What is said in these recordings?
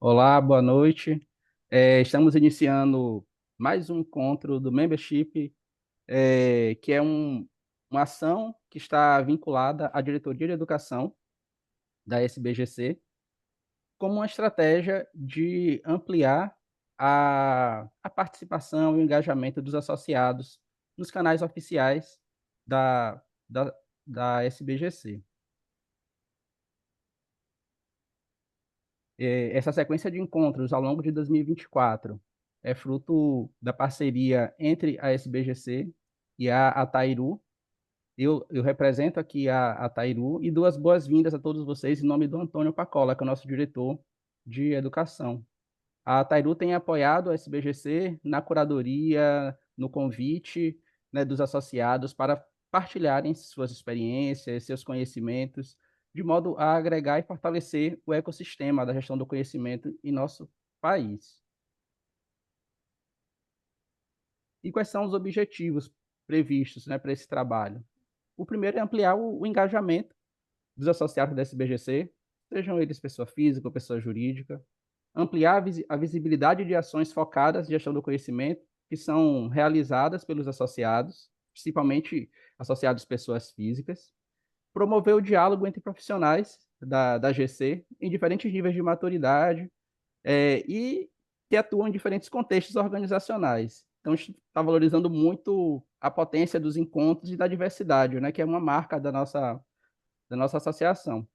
Olá, boa noite. Estamos iniciando mais um encontro do Membership, que é uma ação que está vinculada à Diretoria de Educação da SBGC, como uma estratégia de ampliar a participação e o engajamento dos associados nos canais oficiais da, da, da SBGC. Essa sequência de encontros ao longo de 2024 é fruto da parceria entre a SBGC e a Atairu. Eu represento aqui a Atairu e dou as boas-vindas a todos vocês em nome do Antônio Pacola, que é o nosso diretor de educação. A Atairu tem apoiado a SBGC na curadoria, no convite, né, dos associados para partilharem suas experiências, seus conhecimentos, de modo a agregar e fortalecer o ecossistema da gestão do conhecimento em nosso país. E quais são os objetivos previstos, né, para esse trabalho? O primeiro é ampliar o engajamento dos associados da SBGC, sejam eles pessoa física ou pessoa jurídica, ampliar a visibilidade de ações focadas em gestão do conhecimento que são realizadas pelos associados, principalmente associados pessoas físicas, promover o diálogo entre profissionais da GC em diferentes níveis de maturidade e que atuam em diferentes contextos organizacionais. Então, a gente está valorizando muito a potência dos encontros e da diversidade, né, que é uma marca da nossa associação.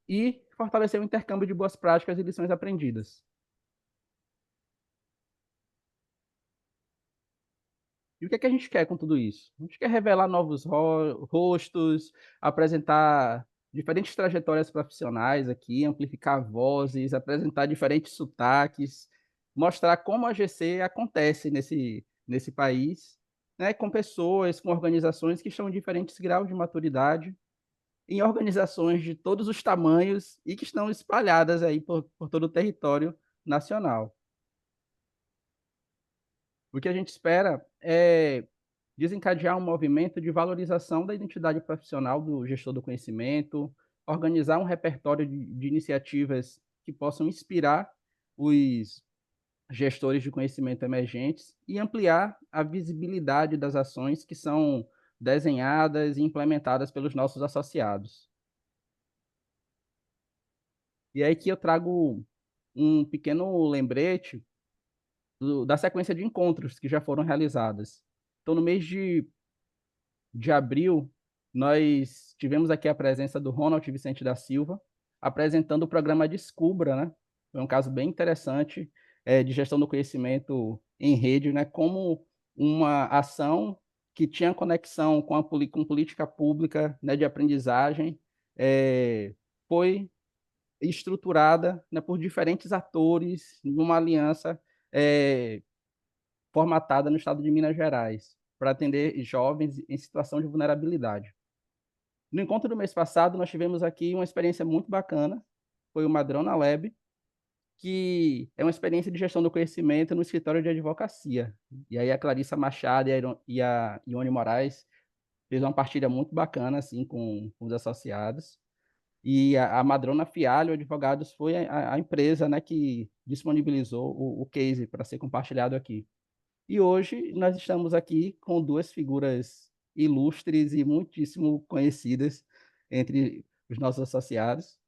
E fortalecer o intercâmbio de boas práticas e lições aprendidas. E o que é que a gente quer com tudo isso? A gente quer revelar novos rostos, apresentar diferentes trajetórias profissionais aqui, amplificar vozes, apresentar diferentes sotaques, mostrar como a GC acontece nesse país, né, com pessoas, com organizações que estão em diferentes graus de maturidade, em organizações de todos os tamanhos e que estão espalhadas aí por todo o território nacional. O que a gente espera é desencadear um movimento de valorização da identidade profissional do gestor do conhecimento, organizar um repertório de iniciativas que possam inspirar os gestores de conhecimento emergentes e ampliar a visibilidade das ações que são desenhadas e implementadas pelos nossos associados. E aí que eu trago um pequeno lembrete da sequência de encontros que já foram realizadas. Então, no mês de abril, nós tivemos aqui a presença do Ronald Vicente da Silva, apresentando o programa Descubra, né? Foi um caso bem interessante de gestão do conhecimento em rede, né? Como uma ação que tinha conexão com política pública, né, de aprendizagem, foi estruturada, né, por diferentes atores, numa aliança é, formatada no estado de Minas Gerais, para atender jovens em situação de vulnerabilidade. No encontro do mês passado, nós tivemos aqui uma experiência muito bacana, foi o Madrona Lab, que é uma experiência de gestão do conhecimento no escritório de advocacia. E aí a Clarissa Machado e a Ione Moraes fez uma partilha muito bacana assim com os associados. E a Madrona Fialho Advogados foi a empresa, né, que disponibilizou o case para ser compartilhado aqui. E hoje nós estamos aqui com duas figuras ilustres e muitíssimo conhecidas entre os nossos associados,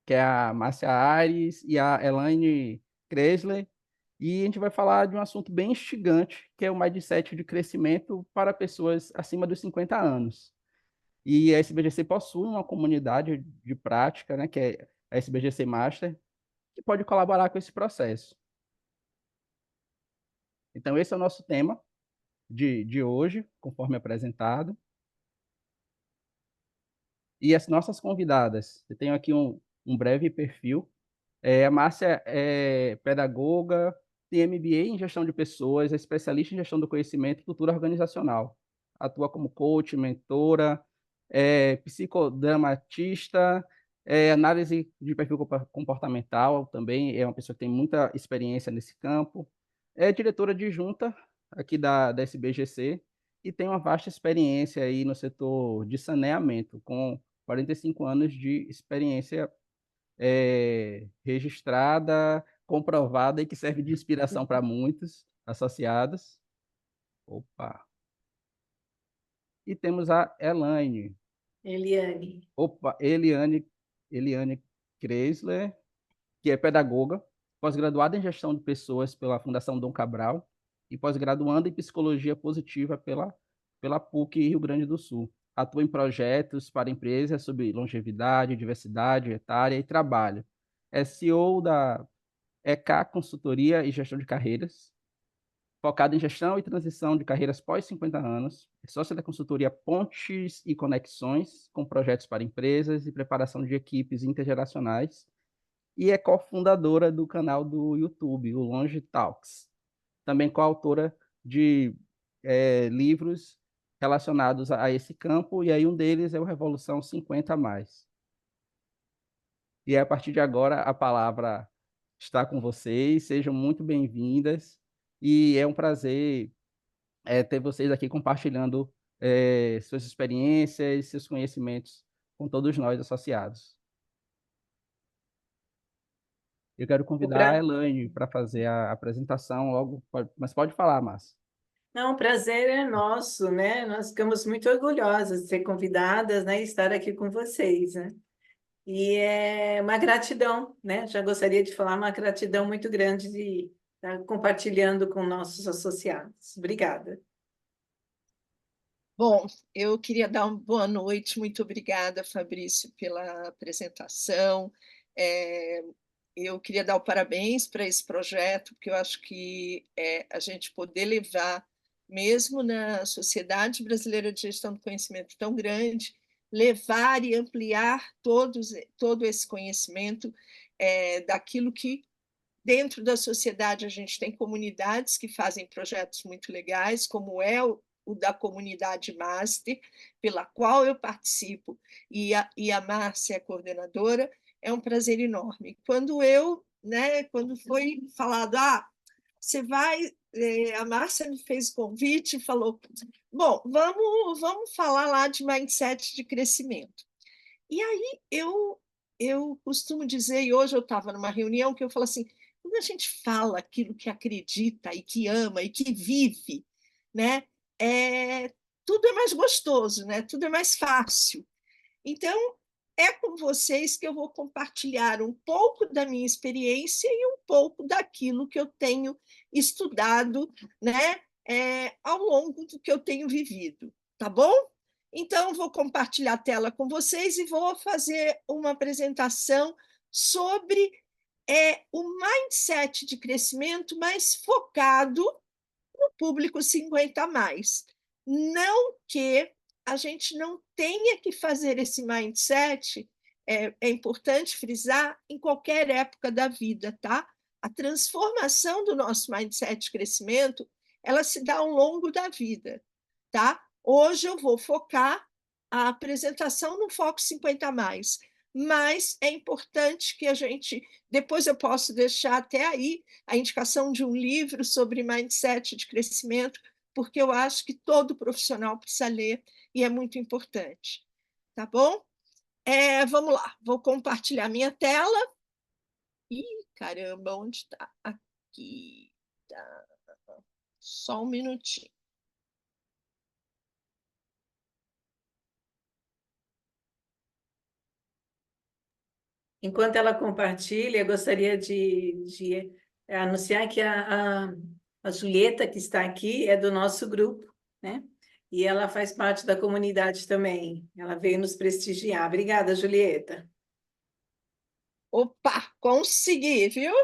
que é a Márcia Aires e a Elaine Kresler, e a gente vai falar de um assunto bem instigante, que é o mindset de crescimento para pessoas acima dos 50 anos. E a SBGC possui uma comunidade de prática, né, que é a SBGC Master, que pode colaborar com esse processo. Então, esse é o nosso tema de hoje, conforme apresentado. E as nossas convidadas, eu tenho aqui um breve perfil. A Márcia é pedagoga, tem MBA em gestão de pessoas, é especialista em gestão do conhecimento e cultura organizacional. Atua como coach, mentora, psicodramatista, análise de perfil comportamental também, é uma pessoa que tem muita experiência nesse campo. É diretora adjunta aqui da SBGC e tem uma vasta experiência aí no setor de saneamento, com 45 anos de experiência registrada, comprovada e que serve de inspiração para muitos associados. Opa! E temos a Elaine. Eliane. Opa, Eliane Kreisler, que é pedagoga, pós-graduada em gestão de pessoas pela Fundação Dom Cabral e pós-graduanda em psicologia positiva pela PUC Rio Grande do Sul. Atua em projetos para empresas sobre longevidade, diversidade etária e trabalho. É CEO da EK Consultoria e Gestão de Carreiras, focada em gestão e transição de carreiras pós 50 anos, é sócia da consultoria Pontes e Conexões, com projetos para empresas e preparação de equipes intergeracionais, e é cofundadora do canal do YouTube, o Longe Talks. Também coautora de livros relacionados a esse campo, e aí um deles é o Revolução 50 mais. E a partir de agora a palavra está com vocês, sejam muito bem-vindas, e é um prazer ter vocês aqui compartilhando suas experiências, seus conhecimentos com todos nós associados. Eu quero convidar a Elaine para fazer a apresentação logo, mas pode falar, Márcia. Não, o prazer é nosso, né? Nós ficamos muito orgulhosas de ser convidadas, né, e estar aqui com vocês, né? E é uma gratidão, né? Já gostaria de falar uma gratidão muito grande de estar compartilhando com nossos associados. Obrigada. Bom, eu queria dar uma boa noite, muito obrigada, Fabrício, pela apresentação. Eu queria dar o parabéns para esse projeto, porque eu acho que a gente poder levar, mesmo na Sociedade Brasileira de Gestão do Conhecimento tão grande, levar e ampliar todo esse conhecimento daquilo que, dentro da sociedade, a gente tem comunidades que fazem projetos muito legais, como é o da comunidade Master, pela qual eu participo, e a Márcia é coordenadora. É um prazer enorme. Quando foi falado, você vai, a Márcia me fez o convite e falou, bom, vamos falar lá de mindset de crescimento. E aí eu costumo dizer, e hoje eu estava numa reunião que eu falo assim, quando a gente fala aquilo que acredita e que ama e que vive, né, tudo é mais gostoso, né? Tudo é mais fácil. Então, é com vocês que eu vou compartilhar um pouco da minha experiência e um pouco daquilo que eu tenho estudado, né, ao longo do que eu tenho vivido, tá bom? Então, vou compartilhar a tela com vocês e vou fazer uma apresentação sobre o mindset de crescimento mais focado no público 50 a mais. Não que a gente não tenha que fazer esse mindset, é importante frisar, em qualquer época da vida, tá? A transformação do nosso mindset de crescimento, ela se dá ao longo da vida, tá? Hoje eu vou focar a apresentação no Foco 50 a mais, mas é importante que a gente, depois eu posso deixar até aí a indicação de um livro sobre mindset de crescimento, porque eu acho que todo profissional precisa ler e é muito importante. Tá bom? Vamos lá, vou compartilhar minha tela. Ih, caramba, onde está? Aqui. Tá. Só um minutinho. Enquanto ela compartilha, eu gostaria de anunciar que a Julieta, que está aqui, é do nosso grupo, né? E ela faz parte da comunidade também. Ela veio nos prestigiar. Obrigada, Julieta. Opa, consegui, viu?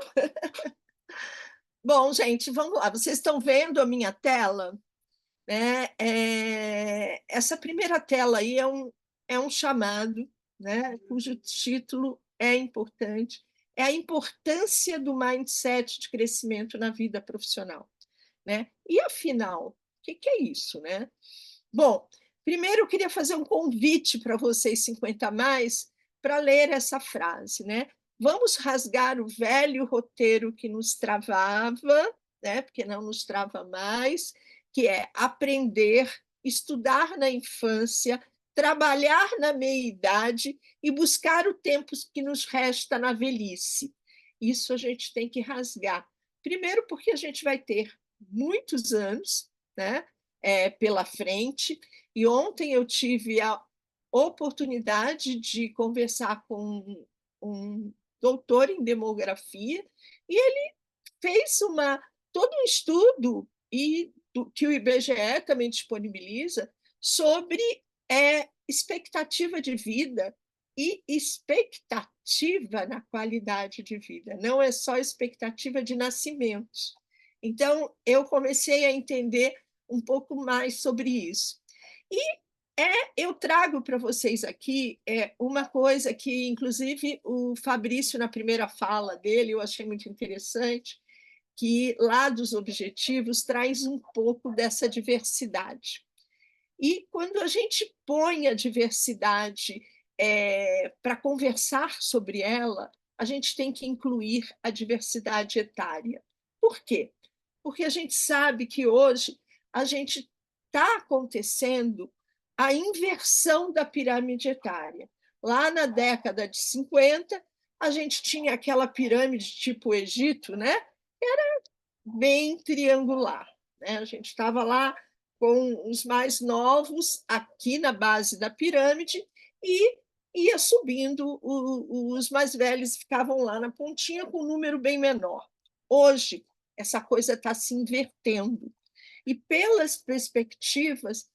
Bom, gente, vamos lá. Vocês estão vendo a minha tela? Né? Essa primeira tela aí é um chamado, né? Cujo título é importante, é a importância do mindset de crescimento na vida profissional, né? E afinal, o que é isso, né? Bom, primeiro eu queria fazer um convite para vocês 50 a mais para ler essa frase, né? Vamos rasgar o velho roteiro que nos travava, né? Porque não nos trava mais, que é aprender, estudar na infância, trabalhar na meia-idade e buscar o tempo que nos resta na velhice. Isso a gente tem que rasgar. Primeiro, porque a gente vai ter muitos anos, né, pela frente, e ontem eu tive a oportunidade de conversar com um doutor em demografia, e ele fez todo um estudo que o IBGE também disponibiliza sobre expectativa de vida e expectativa na qualidade de vida, não é só expectativa de nascimentos. Então, eu comecei a entender um pouco mais sobre isso. E eu trago para vocês aqui uma coisa que, inclusive, o Fabrício, na primeira fala dele, eu achei muito interessante, que lá dos objetivos traz um pouco dessa diversidade. E quando a gente põe a diversidade para conversar sobre ela, a gente tem que incluir a diversidade etária. Por quê? Porque a gente sabe que hoje a gente está acontecendo a inversão da pirâmide etária. Lá na década de 50, a gente tinha aquela pirâmide tipo Egito, né? Era bem triangular, né? A gente estava lá com os mais novos aqui na base da pirâmide e ia subindo, os mais velhos ficavam lá na pontinha com um número bem menor. Hoje, essa coisa está se invertendo. E pelas perspectivas,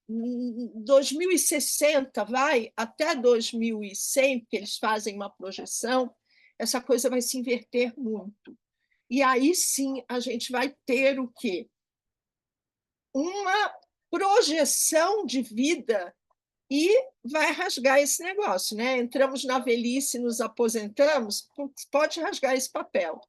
2060 vai até 2100, porque eles fazem uma projeção, essa coisa vai se inverter muito. E aí sim a gente vai ter o quê? Uma projeção de vida e vai rasgar esse negócio, né? Entramos na velhice, nos aposentamos, pode rasgar esse papel,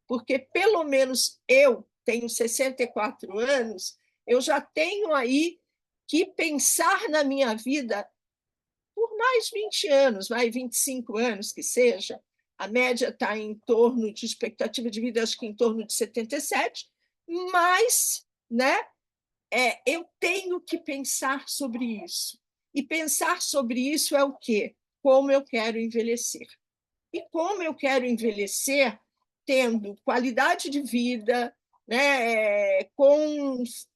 porque pelo menos eu tenho 64 anos, eu já tenho aí que pensar na minha vida por mais 20 anos, 25 anos que seja. A média está em torno de expectativa de vida, acho que em torno de 77, mas, né, eu tenho que pensar sobre isso. E pensar sobre isso é o quê? Como eu quero envelhecer. E como eu quero envelhecer tendo qualidade de vida, né, vamos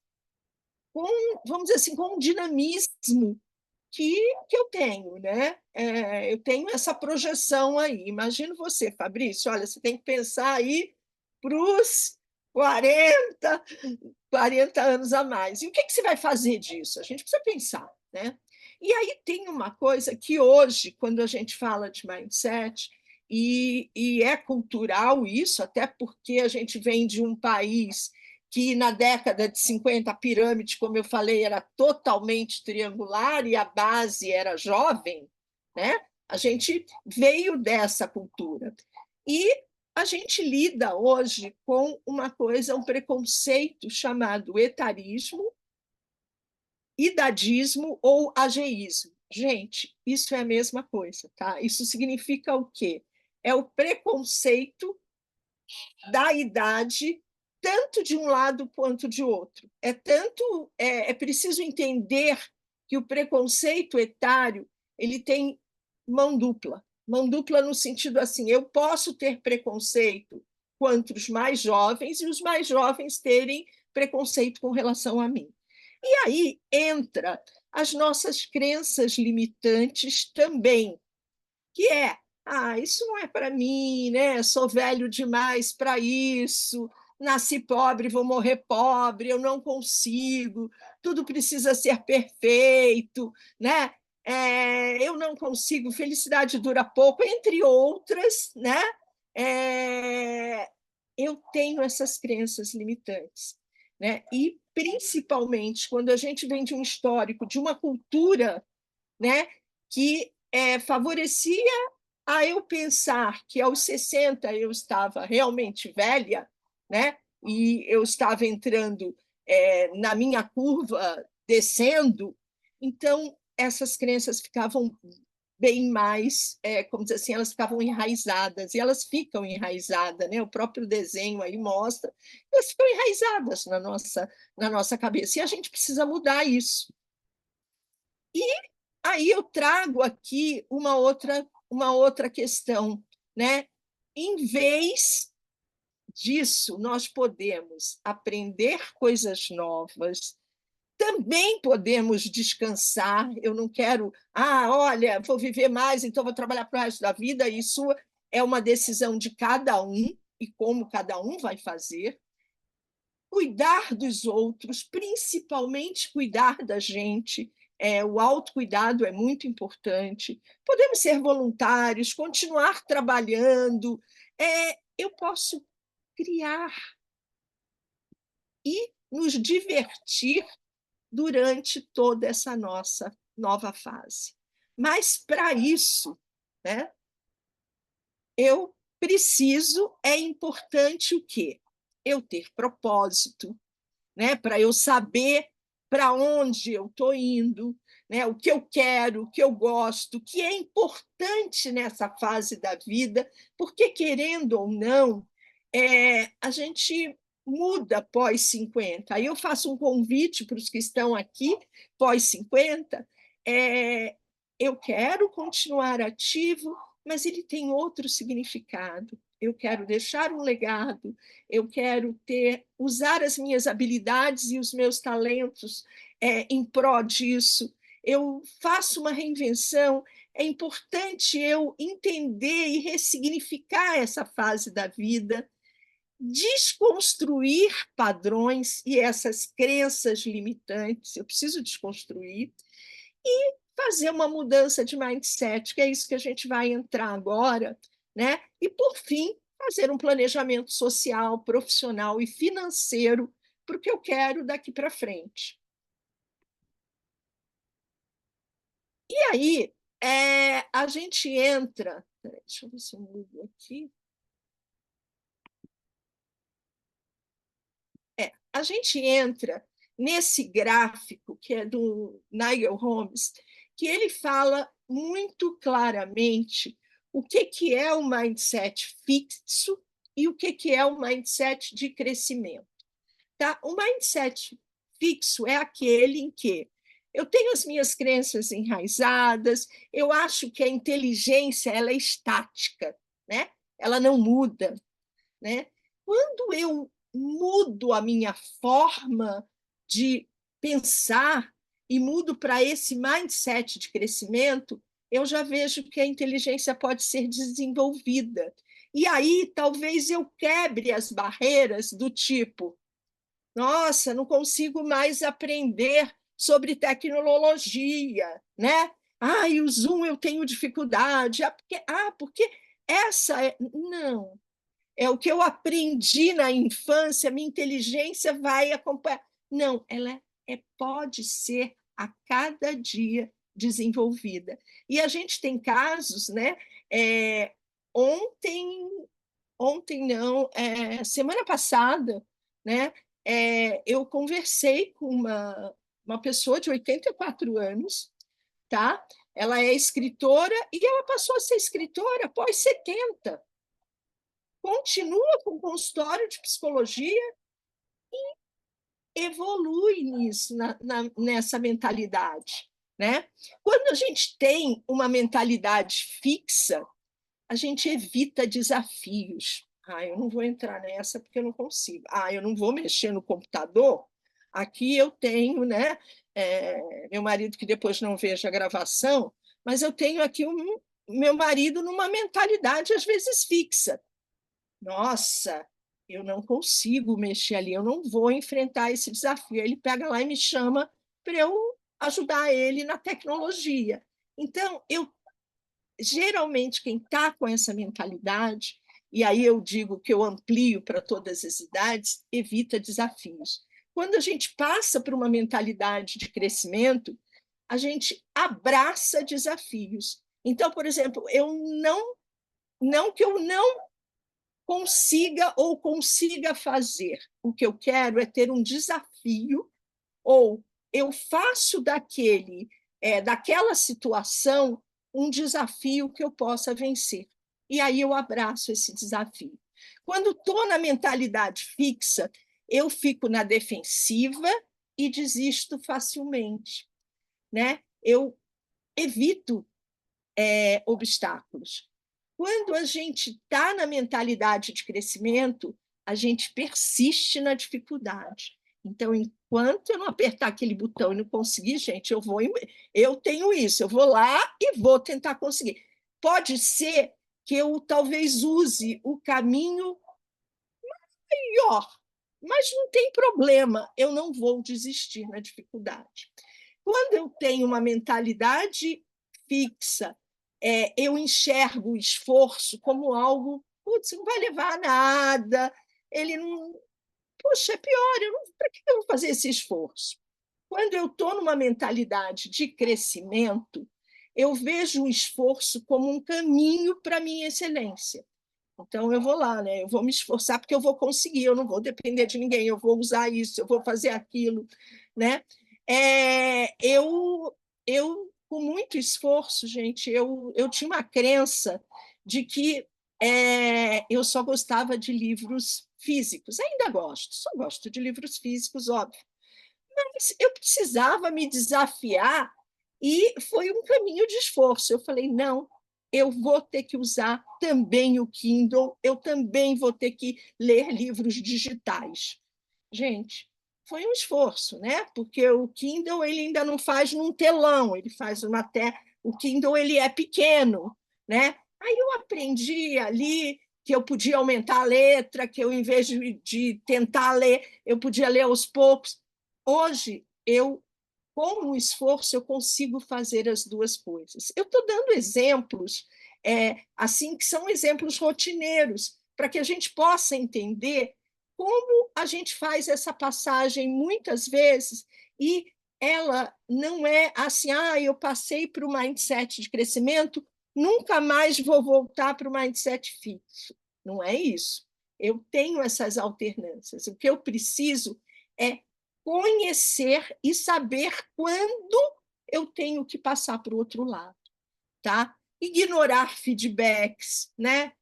dizer assim, com um dinamismo que eu tenho, né? Eu tenho essa projeção aí. Imagino você, Fabrício, olha, você tem que pensar aí para os 40 anos a mais. E o que você vai fazer disso? A gente precisa pensar, né? E aí tem uma coisa que hoje, quando a gente fala de mindset, e é cultural isso, até porque a gente vem de um país que na década de 50 a pirâmide, como eu falei, era totalmente triangular e a base era jovem, né? A gente veio dessa cultura. E a gente lida hoje com uma coisa, um preconceito chamado etarismo, idadismo ou ageísmo. Gente, isso é a mesma coisa, tá? Isso significa o quê? É o preconceito da idade, tanto de um lado quanto de outro. É preciso entender que o preconceito etário ele tem mão dupla no sentido assim, eu posso ter preconceito contra os mais jovens e os mais jovens terem preconceito com relação a mim. E aí entra as nossas crenças limitantes também, que isso não é para mim, né? Sou velho demais para isso, nasci pobre, vou morrer pobre, eu não consigo, tudo precisa ser perfeito, né? Eu não consigo, felicidade dura pouco, entre outras, né? Eu tenho essas crenças limitantes, né? E principalmente quando a gente vem de um histórico, de uma cultura, né, que favorecia a eu pensar que aos 60 eu estava realmente velha, né? E eu estava entrando na minha curva descendo, então essas crenças ficavam bem mais, como dizer assim, elas ficavam enraizadas, e elas ficam enraizadas, né? O próprio desenho aí mostra, elas ficam enraizadas na nossa cabeça, e a gente precisa mudar isso. Aí eu trago aqui uma outra questão, né? Em vez disso, nós podemos aprender coisas novas, também podemos descansar. Eu não quero, olha, vou viver mais, então vou trabalhar para o resto da vida. Isso é uma decisão de cada um e como cada um vai fazer. Cuidar dos outros, principalmente cuidar da gente. O autocuidado é muito importante. Podemos ser voluntários, continuar trabalhando. Eu posso criar e nos divertir durante toda essa nossa nova fase. Mas, para isso, né, eu preciso, é importante o quê? Eu ter propósito, né, para eu saber para onde eu estou indo, né, o que eu quero, o que eu gosto, o que é importante nessa fase da vida, porque, querendo ou não, a gente muda pós-50. Aí eu faço um convite para os que estão aqui, pós-50, eu quero continuar ativo, mas ele tem outro significado. Eu quero deixar um legado, eu quero usar as minhas habilidades e os meus talentos em prol disso. Eu faço uma reinvenção. É importante eu entender e ressignificar essa fase da vida, desconstruir padrões e essas crenças limitantes. Eu preciso desconstruir e fazer uma mudança de mindset, que é isso que a gente vai entrar agora, né? E, por fim, fazer um planejamento social, profissional e financeiro para o que eu quero daqui para frente. E aí, a gente entra... Deixa eu ver se eu mudo aqui. A gente entra nesse gráfico, que é do Nigel Holmes, que ele fala muito claramente o que é o mindset fixo e o que é o mindset de crescimento. Tá? O mindset fixo é aquele em que eu tenho as minhas crenças enraizadas, eu acho que a inteligência ela é estática, né? Ela não muda. Né? Quando eu mudo a minha forma de pensar e mudo para esse mindset de crescimento, eu já vejo que a inteligência pode ser desenvolvida. E aí talvez eu quebre as barreiras do tipo, nossa, não consigo mais aprender sobre tecnologia, né? O Zoom eu tenho dificuldade. Porque essa é... Não, é o que eu aprendi na infância, minha inteligência vai acompanhar. Não, ela pode ser a cada dia desenvolvida. E a gente tem casos, né? Ontem não, semana passada, né? Eu conversei com uma pessoa de 84 anos, tá? Ela é escritora e ela passou a ser escritora após 70. Continua com consultório de psicologia e evolui nisso, nessa mentalidade. Né? Quando a gente tem uma mentalidade fixa, a gente evita desafios. Eu não vou entrar nessa porque eu não consigo. Eu não vou mexer no computador. Aqui eu tenho, né? Meu marido, que depois não veja a gravação, mas eu tenho aqui meu marido numa mentalidade, às vezes, fixa. Nossa, eu não consigo mexer ali, eu não vou enfrentar esse desafio. Ele pega lá e me chama para eu ajudar ele na tecnologia. Então, geralmente, quem está com essa mentalidade, e aí eu digo que eu amplio para todas as idades, evita desafios. Quando a gente passa por uma mentalidade de crescimento, a gente abraça desafios. Então, por exemplo, não que eu não consiga fazer. O que eu quero é ter um desafio, ou eu faço daquela situação um desafio que eu possa vencer. E aí eu abraço esse desafio. Quando estou na mentalidade fixa, eu fico na defensiva e desisto facilmente. Né? eu evito obstáculos. Quando a gente está na mentalidade de crescimento, a gente persiste na dificuldade. Então, enquanto eu não apertar aquele botão e não conseguir, gente, eu tenho isso, eu vou lá e vou tentar conseguir. Pode ser que eu talvez use o caminho melhor, mas não tem problema, eu não vou desistir na dificuldade. Quando eu tenho uma mentalidade fixa, eu enxergo o esforço como algo, putz, não vai levar a nada, ele não. Poxa, é pior, para que eu vou fazer esse esforço? Quando eu estou numa mentalidade de crescimento, eu vejo o esforço como um caminho para a minha excelência. Então, eu vou lá, né? Eu vou me esforçar porque eu vou conseguir, eu não vou depender de ninguém, eu vou usar isso, eu vou fazer aquilo, né? Com muito esforço, gente, eu tinha uma crença de que eu só gostava de livros físicos. Ainda gosto, só gosto de livros físicos, óbvio. Mas eu precisava me desafiar e foi um caminho de esforço. Eu falei, não, eu vou ter que usar também o Kindle, eu também vou ter que ler livros digitais. Gente, foi um esforço, né? Porque o Kindle ele ainda não faz num telão, ele faz o Kindle ele é pequeno, né? Aí eu aprendi ali que eu podia aumentar a letra, que eu, em vez de tentar ler, eu podia ler aos poucos. Hoje, com o esforço, eu consigo fazer as duas coisas. Eu estou dando exemplos, assim, que são exemplos rotineiros, para que a gente possa entender como a gente faz essa passagem muitas vezes e ela não é assim, eu passei para o mindset de crescimento, nunca mais vou voltar para o mindset fixo. Não é isso. Eu tenho essas alternâncias. O que eu preciso é conhecer e saber quando eu tenho que passar para o outro lado, tá? Ignorar feedbacks, né?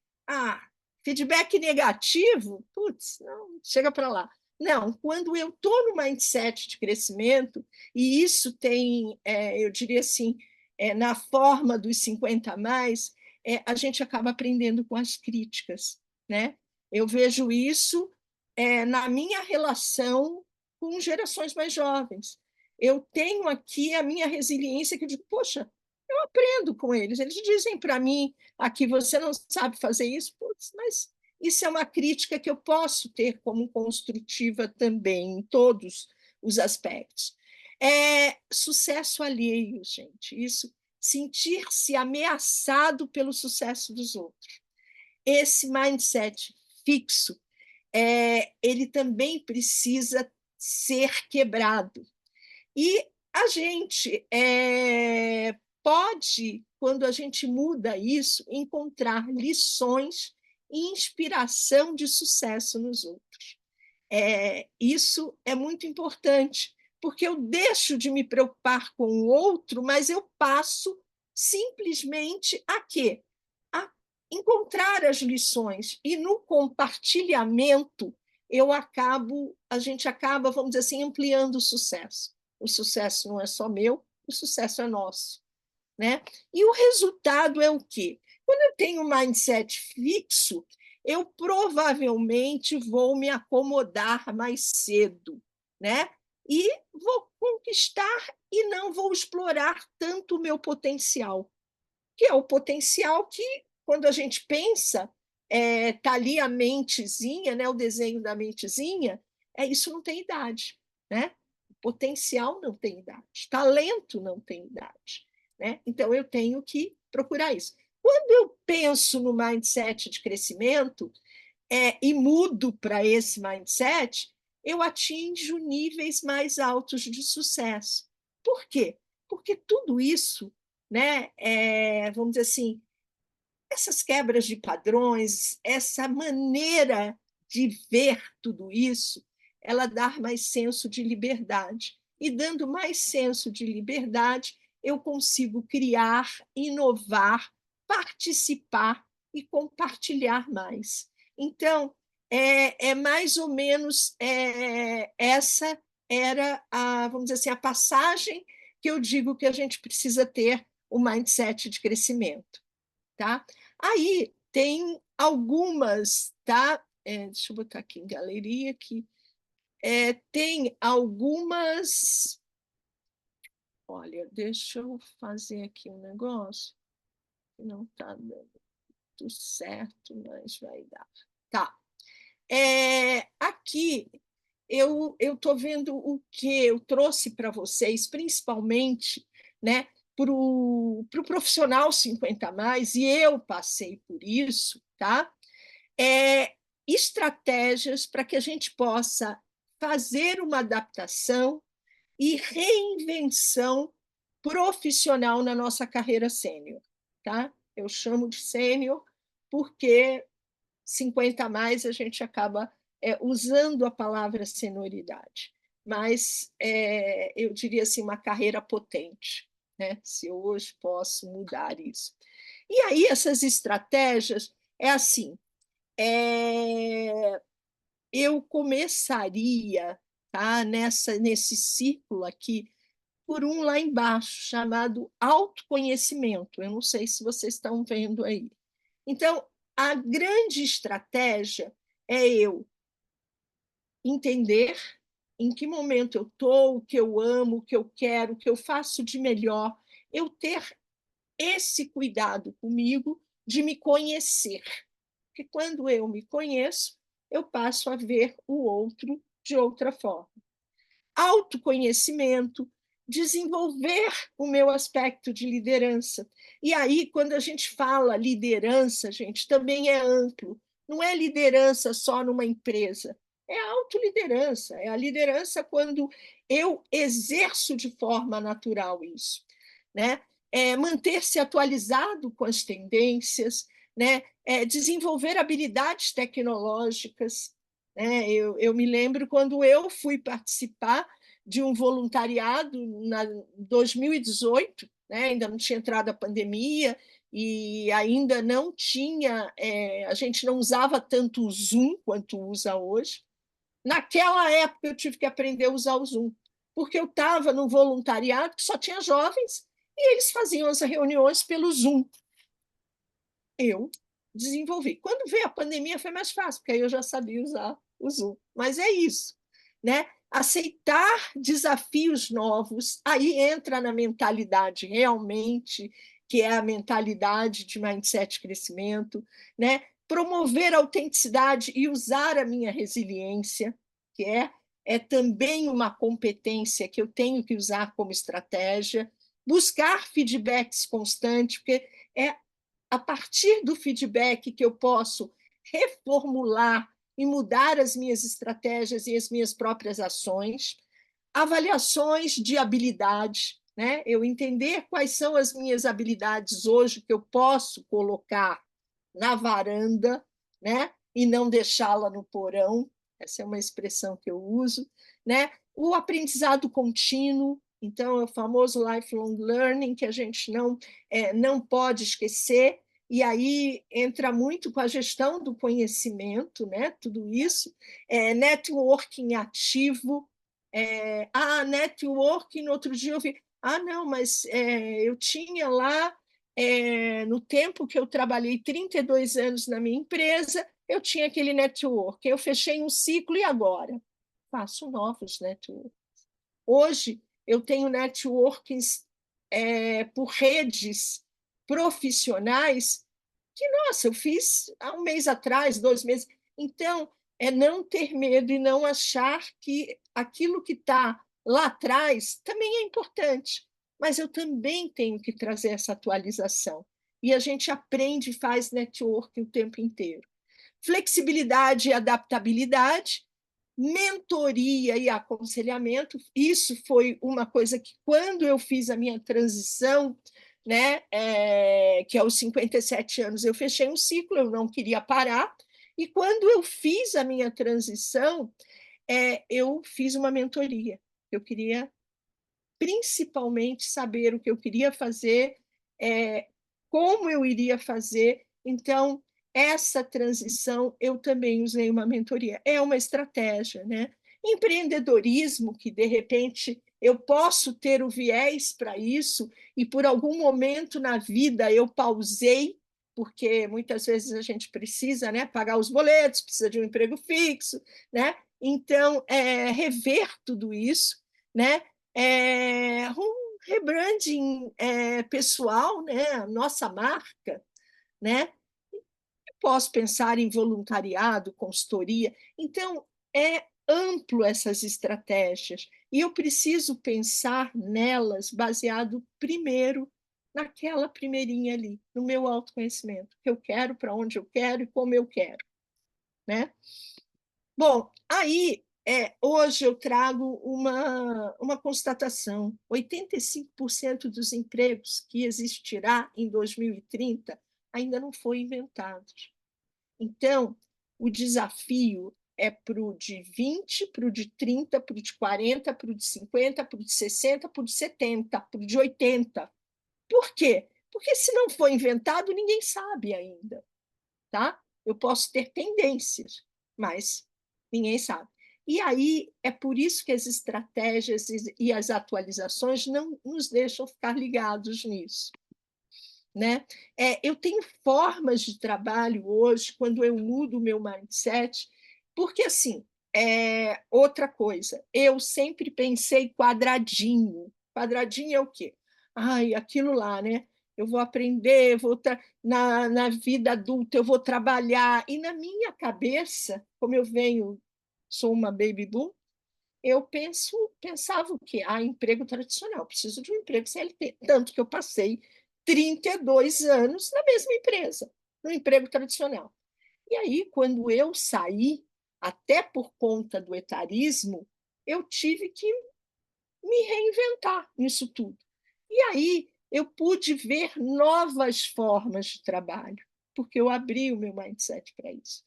Feedback negativo, putz, não, chega para lá. Não, quando eu estou no mindset de crescimento, e isso tem, eu diria assim, na forma dos 50 a mais, a gente acaba aprendendo com as críticas, né? Eu vejo isso na minha relação com gerações mais jovens. Eu tenho aqui a minha resiliência que eu digo, poxa, eu aprendo com eles. Eles dizem para mim, aqui você não sabe fazer isso, putz, mas isso é uma crítica que eu posso ter como construtiva também, em todos os aspectos. Sucesso alheio, gente. Isso, sentir-se ameaçado pelo sucesso dos outros. Esse mindset fixo, ele também precisa ser quebrado. E a gente pode, quando a gente muda isso, encontrar lições e inspiração de sucesso nos outros. Isso é muito importante, porque eu deixo de me preocupar com o outro, mas eu passo simplesmente a quê? A encontrar as lições. E no compartilhamento, a gente acaba, vamos dizer assim, ampliando o sucesso. O sucesso não é só meu, o sucesso é nosso, né? E o resultado é o quê? Quando eu tenho um mindset fixo, eu provavelmente vou me acomodar mais cedo, né? E vou conquistar e não vou explorar tanto o meu potencial, que é o potencial que, quando a gente pensa, tá ali a mentezinha, né? O desenho da mentezinha, isso não tem idade, né? Potencial não tem idade, talento não tem idade, né? Então eu tenho que procurar isso. Quando eu penso no mindset de crescimento e mudo para esse mindset, eu atinjo níveis mais altos de sucesso. Por quê? Porque tudo isso, né, vamos dizer assim, essas quebras de padrões, essa maneira de ver tudo isso, ela dá mais senso de liberdade. E dando mais senso de liberdade, eu consigo criar, inovar, participar e compartilhar mais. Então, mais ou menos essa era vamos dizer assim, a passagem que eu digo que a gente precisa ter o mindset de crescimento, tá? Aí tem algumas, tá? Deixa eu botar aqui em galeria, aqui. Tem algumas... Olha, deixa eu fazer aqui um negócio que não está dando tudo certo, mas vai dar. Tá. Aqui eu estou vendo o que eu trouxe para vocês, principalmente, né, para o profissional 50 a mais, e eu passei por isso, tá? Estratégias para que a gente possa fazer uma adaptação e reinvenção profissional na nossa carreira sênior, tá? Eu chamo de sênior porque 50 a mais a gente acaba usando a palavra senioridade, mas eu diria assim, uma carreira potente, né? Se eu hoje posso mudar isso. E aí essas estratégias é assim, eu começaria, tá, nesse círculo aqui por um lá embaixo, chamado autoconhecimento. Eu não sei se vocês estão vendo aí. Então, a grande estratégia é eu entender em que momento eu estou, o que eu amo, o que eu quero, o que eu faço de melhor, eu ter esse cuidado comigo de me conhecer. Porque quando eu me conheço, eu passo a ver o outro de outra forma. Autoconhecimento, desenvolver o meu aspecto de liderança. E aí, quando a gente fala liderança, gente, também é amplo. Não é liderança só numa empresa, é a autoliderança, é a liderança quando eu exerço de forma natural isso, né? Manter-se atualizado com as tendências, né? Desenvolver habilidades tecnológicas, né? Eu me lembro quando eu fui participar de um voluntariado em 2018, né? Ainda não tinha entrado a pandemia e ainda não tinha, a gente não usava tanto o Zoom quanto usa hoje. Naquela época eu tive que aprender a usar o Zoom, porque eu estava num voluntariado que só tinha jovens e eles faziam as reuniões pelo Zoom. Eu desenvolvi. Quando veio a pandemia foi mais fácil, porque aí eu já sabia usar o Zoom. Mas é isso, né? Aceitar desafios novos, aí entra na mentalidade realmente, que é a mentalidade de mindset de crescimento, né? Promover a autenticidade e usar a minha resiliência, que é também uma competência que eu tenho que usar como estratégia, buscar feedbacks constantes, porque é a partir do feedback que eu posso reformular e mudar as minhas estratégias e as minhas próprias ações, avaliações de habilidade, né? Eu entender quais são as minhas habilidades hoje que eu posso colocar na varanda, né? E não deixá-la no porão. Essa é uma expressão que eu uso, né? O aprendizado contínuo, então é o famoso lifelong learning que a gente não pode esquecer. E aí entra muito com a gestão do conhecimento, né? Tudo isso, networking ativo. Networking, no outro dia eu vi, não, mas eu tinha lá, no tempo que eu trabalhei 32 anos na minha empresa, eu tinha aquele network, eu fechei um ciclo e agora? Faço novos networks. Hoje eu tenho networkings por redes profissionais que, nossa, eu fiz há um mês atrás, 2 meses. Então, é não ter medo e não achar que aquilo que está lá atrás também é importante, mas eu também tenho que trazer essa atualização. E a gente aprende e faz networking o tempo inteiro. Flexibilidade e adaptabilidade, mentoria e aconselhamento. Isso foi uma coisa que, quando eu fiz a minha transição, né, que aos 57 anos eu fechei um ciclo, eu não queria parar, e quando eu fiz a minha transição, eu fiz uma mentoria. Eu queria principalmente saber o que eu queria fazer, como eu iria fazer. Então, essa transição, eu também usei uma mentoria. É uma estratégia, né? Empreendedorismo, que, de repente, Eu posso ter o viés para isso e, por algum momento na vida, eu pausei, porque muitas vezes a gente precisa, né, pagar os boletos, precisa de um emprego fixo, né? Então, rever tudo isso, né? Um rebranding pessoal, né? A nossa marca, né? Posso pensar em voluntariado, consultoria. Então, é amplo essas estratégias e eu preciso pensar nelas baseado primeiro naquela primeirinha ali, no meu autoconhecimento, que eu quero, para onde eu quero e como eu quero, né? Bom, aí hoje eu trago uma constatação: 85% dos empregos que existirá em 2030 ainda não foram inventados. Então, o desafio é para o de 20, para o de 30, para o de 40, para o de 50, para o de 60, para o de 70, para o de 80. Por quê? Porque se não for inventado, ninguém sabe ainda. Tá? Eu posso ter tendências, mas ninguém sabe. E aí é por isso que as estratégias e as atualizações não nos deixam ficar ligados nisso. Né? Eu tenho formas de trabalho hoje, quando eu mudo o meu mindset, porque, assim, outra coisa, eu sempre pensei quadradinho. Quadradinho é o quê? Ai, aquilo lá, né? Eu vou aprender, na vida adulta eu vou trabalhar. E na minha cabeça, como eu sou uma baby boom, eu pensava o quê? Emprego tradicional, preciso de um emprego CLT. Tanto que eu passei 32 anos na mesma empresa, no emprego tradicional. E aí, quando eu saí, até por conta do etarismo, eu tive que me reinventar nisso tudo. E aí eu pude ver novas formas de trabalho, porque eu abri o meu mindset para isso.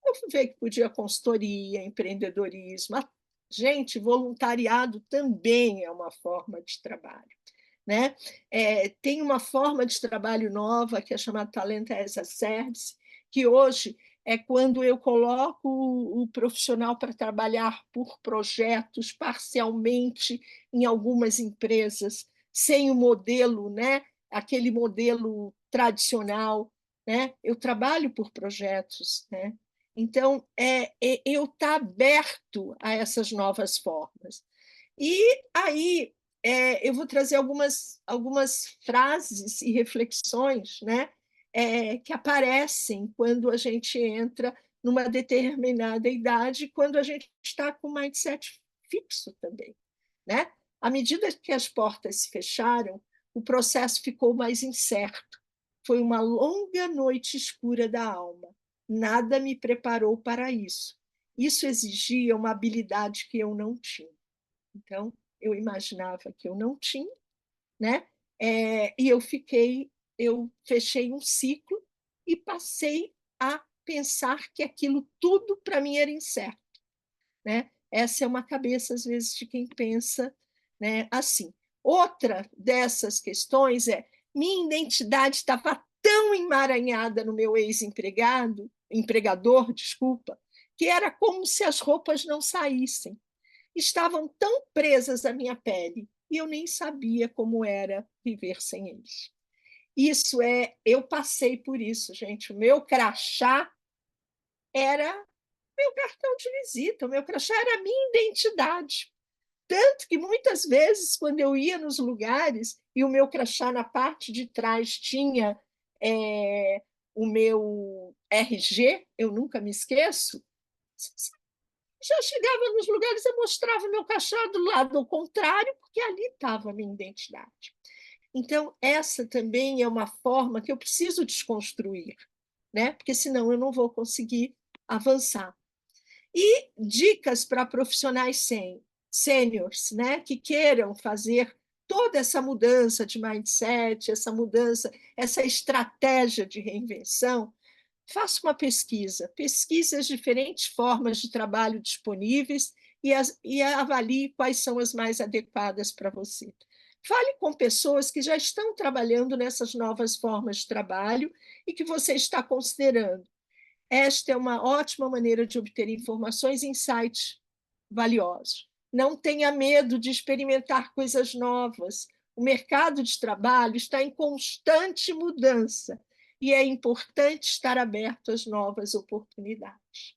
Eu fui ver que podia consultoria, empreendedorismo. Gente, voluntariado também é uma forma de trabalho. Né? Tem uma forma de trabalho nova que é chamada Talent as a Service, que hoje é quando eu coloco o profissional para trabalhar por projetos, parcialmente, em algumas empresas, sem o modelo, né? Aquele modelo tradicional. Né? Eu trabalho por projetos. Né? Então, eu estar aberto a essas novas formas. E aí eu vou trazer algumas frases e reflexões, né, que aparecem quando a gente entra numa determinada idade, quando a gente está com o mindset fixo também. Né? À medida que as portas se fecharam, o processo ficou mais incerto. Foi uma longa noite escura da alma. Nada me preparou para isso. Isso exigia uma habilidade que eu não tinha. Então, eu imaginava que eu não tinha, né? E eu fechei um ciclo e passei a pensar que aquilo tudo para mim era incerto, né? Essa é uma cabeça às vezes de quem pensa, né, assim. Outra dessas questões minha identidade estava tão emaranhada no meu empregador, desculpa, que era como se as roupas não saíssem. Estavam tão presas à minha pele e eu nem sabia como era viver sem eles. Eu passei por isso, gente. O meu crachá era meu cartão de visita, o meu crachá era a minha identidade. Tanto que muitas vezes, quando eu ia nos lugares e o meu crachá na parte de trás tinha o meu RG, eu nunca me esqueço, já chegava nos lugares e mostrava meu crachá do lado ao contrário, porque ali estava a minha identidade. Então, essa também é uma forma que eu preciso desconstruir, né? Porque senão eu não vou conseguir avançar. E dicas para profissionais sêniores, né, que queiram fazer toda essa mudança de mindset, essa mudança, essa estratégia de reinvenção. Faça uma pesquise as diferentes formas de trabalho disponíveis e avalie quais são as mais adequadas para você. Fale com pessoas que já estão trabalhando nessas novas formas de trabalho e que você está considerando. Esta é uma ótima maneira de obter informações e insights valiosos. não tenha medo de experimentar coisas novas. O mercado de trabalho está em constante mudança e é importante estar aberto às novas oportunidades.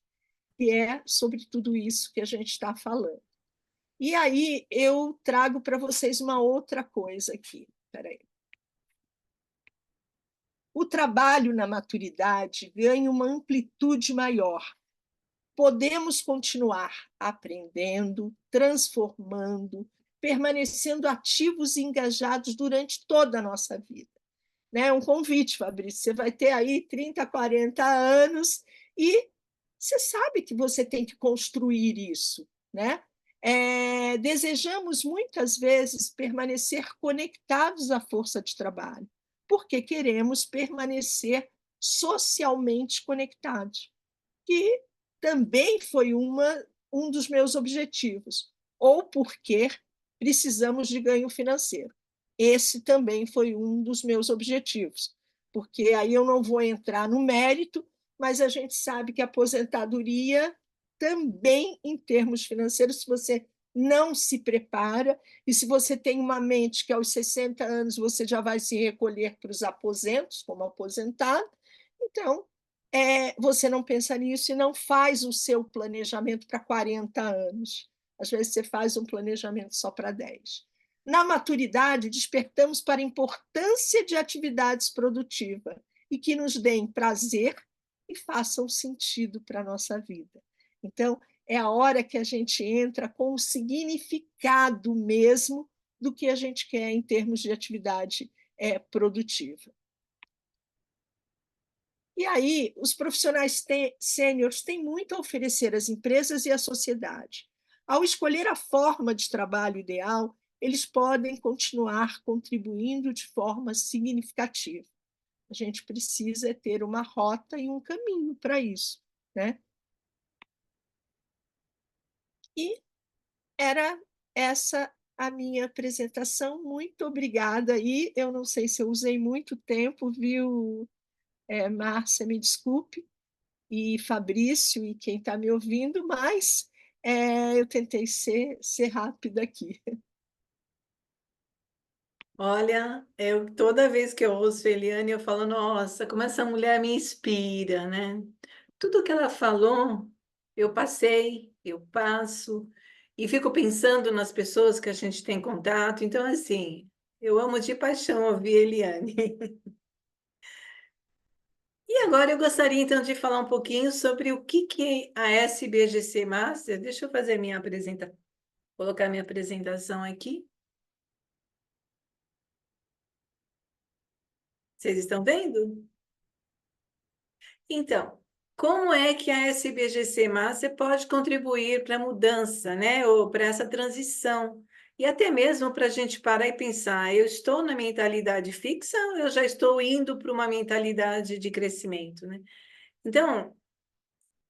E é sobre tudo isso que a gente está falando. E aí eu trago para vocês uma outra coisa aqui. Espera aí. O trabalho na maturidade ganha uma amplitude maior. Podemos continuar aprendendo, transformando, permanecendo ativos e engajados durante toda a nossa vida. Né? Um convite, Fabrício, você vai ter aí 30, 40 anos e você sabe que você tem que construir isso. Né? Desejamos muitas vezes permanecer conectados à força de trabalho, porque queremos permanecer socialmente conectados, que também foi um dos meus objetivos, ou porque precisamos de ganho financeiro. Esse também foi um dos meus objetivos, porque aí eu não vou entrar no mérito, mas a gente sabe que a aposentadoria também, em termos financeiros, se você não se prepara, e se você tem uma mente que aos 60 anos você já vai se recolher para os aposentos, como aposentado, então você não pensa nisso e não faz o seu planejamento para 40 anos. Às vezes você faz um planejamento só para 10. Na maturidade, despertamos para a importância de atividades produtivas e que nos deem prazer e façam sentido para a nossa vida. Então, é a hora que a gente entra com o significado mesmo do que a gente quer em termos de atividade produtiva. E aí, os profissionais sêniores têm muito a oferecer às empresas e à sociedade. Ao escolher a forma de trabalho ideal, eles podem continuar contribuindo de forma significativa. A gente precisa ter uma rota e um caminho para isso. Né? E era essa a minha apresentação. Muito obrigada. E eu não sei se eu usei muito tempo, viu, Márcia, me desculpe, e Fabrício, e quem está me ouvindo, mas eu tentei ser rápida aqui. Olha, toda vez que eu ouço Eliane, eu falo, nossa, como essa mulher me inspira, né? Tudo que ela falou, eu passei, eu passo, e fico pensando nas pessoas que a gente tem contato. Então, assim, eu amo de paixão ouvir Eliane. E agora eu gostaria, então, de falar um pouquinho sobre o que é a SBGC Master. Deixa eu fazer minha apresentação, colocar minha apresentação aqui. Vocês estão vendo? Então, como é que a SBGC Master pode contribuir para a mudança, né? Ou para essa transição? E até mesmo para a gente parar e pensar, eu estou na mentalidade fixa ou eu já estou indo para uma mentalidade de crescimento, né? Então,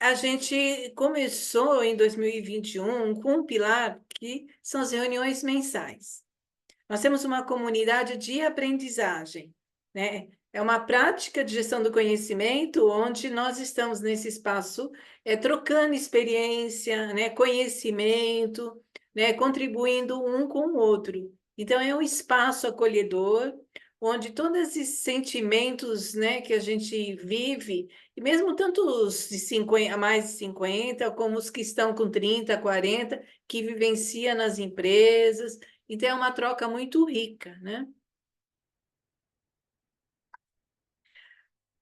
a gente começou em 2021 com um pilar que são as reuniões mensais. Nós temos uma comunidade de aprendizagem, né? É uma prática de gestão do conhecimento onde nós estamos nesse espaço trocando experiência, né? Conhecimento, né? Contribuindo um com o outro. Então, é um espaço acolhedor onde todos esses sentimentos, né, que a gente vive, e mesmo tanto os de 50, mais de 50, como os que estão com 30, 40, que vivencia nas empresas. Então, é uma troca muito rica, né?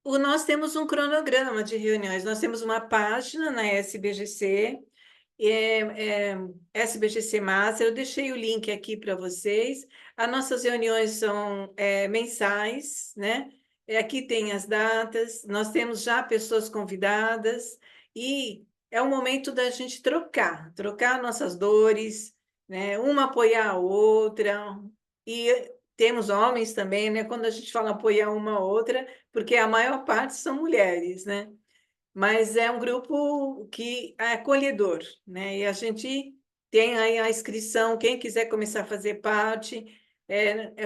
Nós temos um cronograma de reuniões, nós temos uma página na SBGC, SBGC Master, eu deixei o link aqui para vocês. As nossas reuniões são mensais, né? Aqui tem as datas, nós temos já pessoas convidadas, e é o momento da gente trocar nossas dores, né? Uma apoiar a outra, e temos homens também, né? Quando a gente fala apoiar uma a outra, porque a maior parte são mulheres, né? Mas é um grupo que é acolhedor, né? E a gente tem aí a inscrição, quem quiser começar a fazer parte,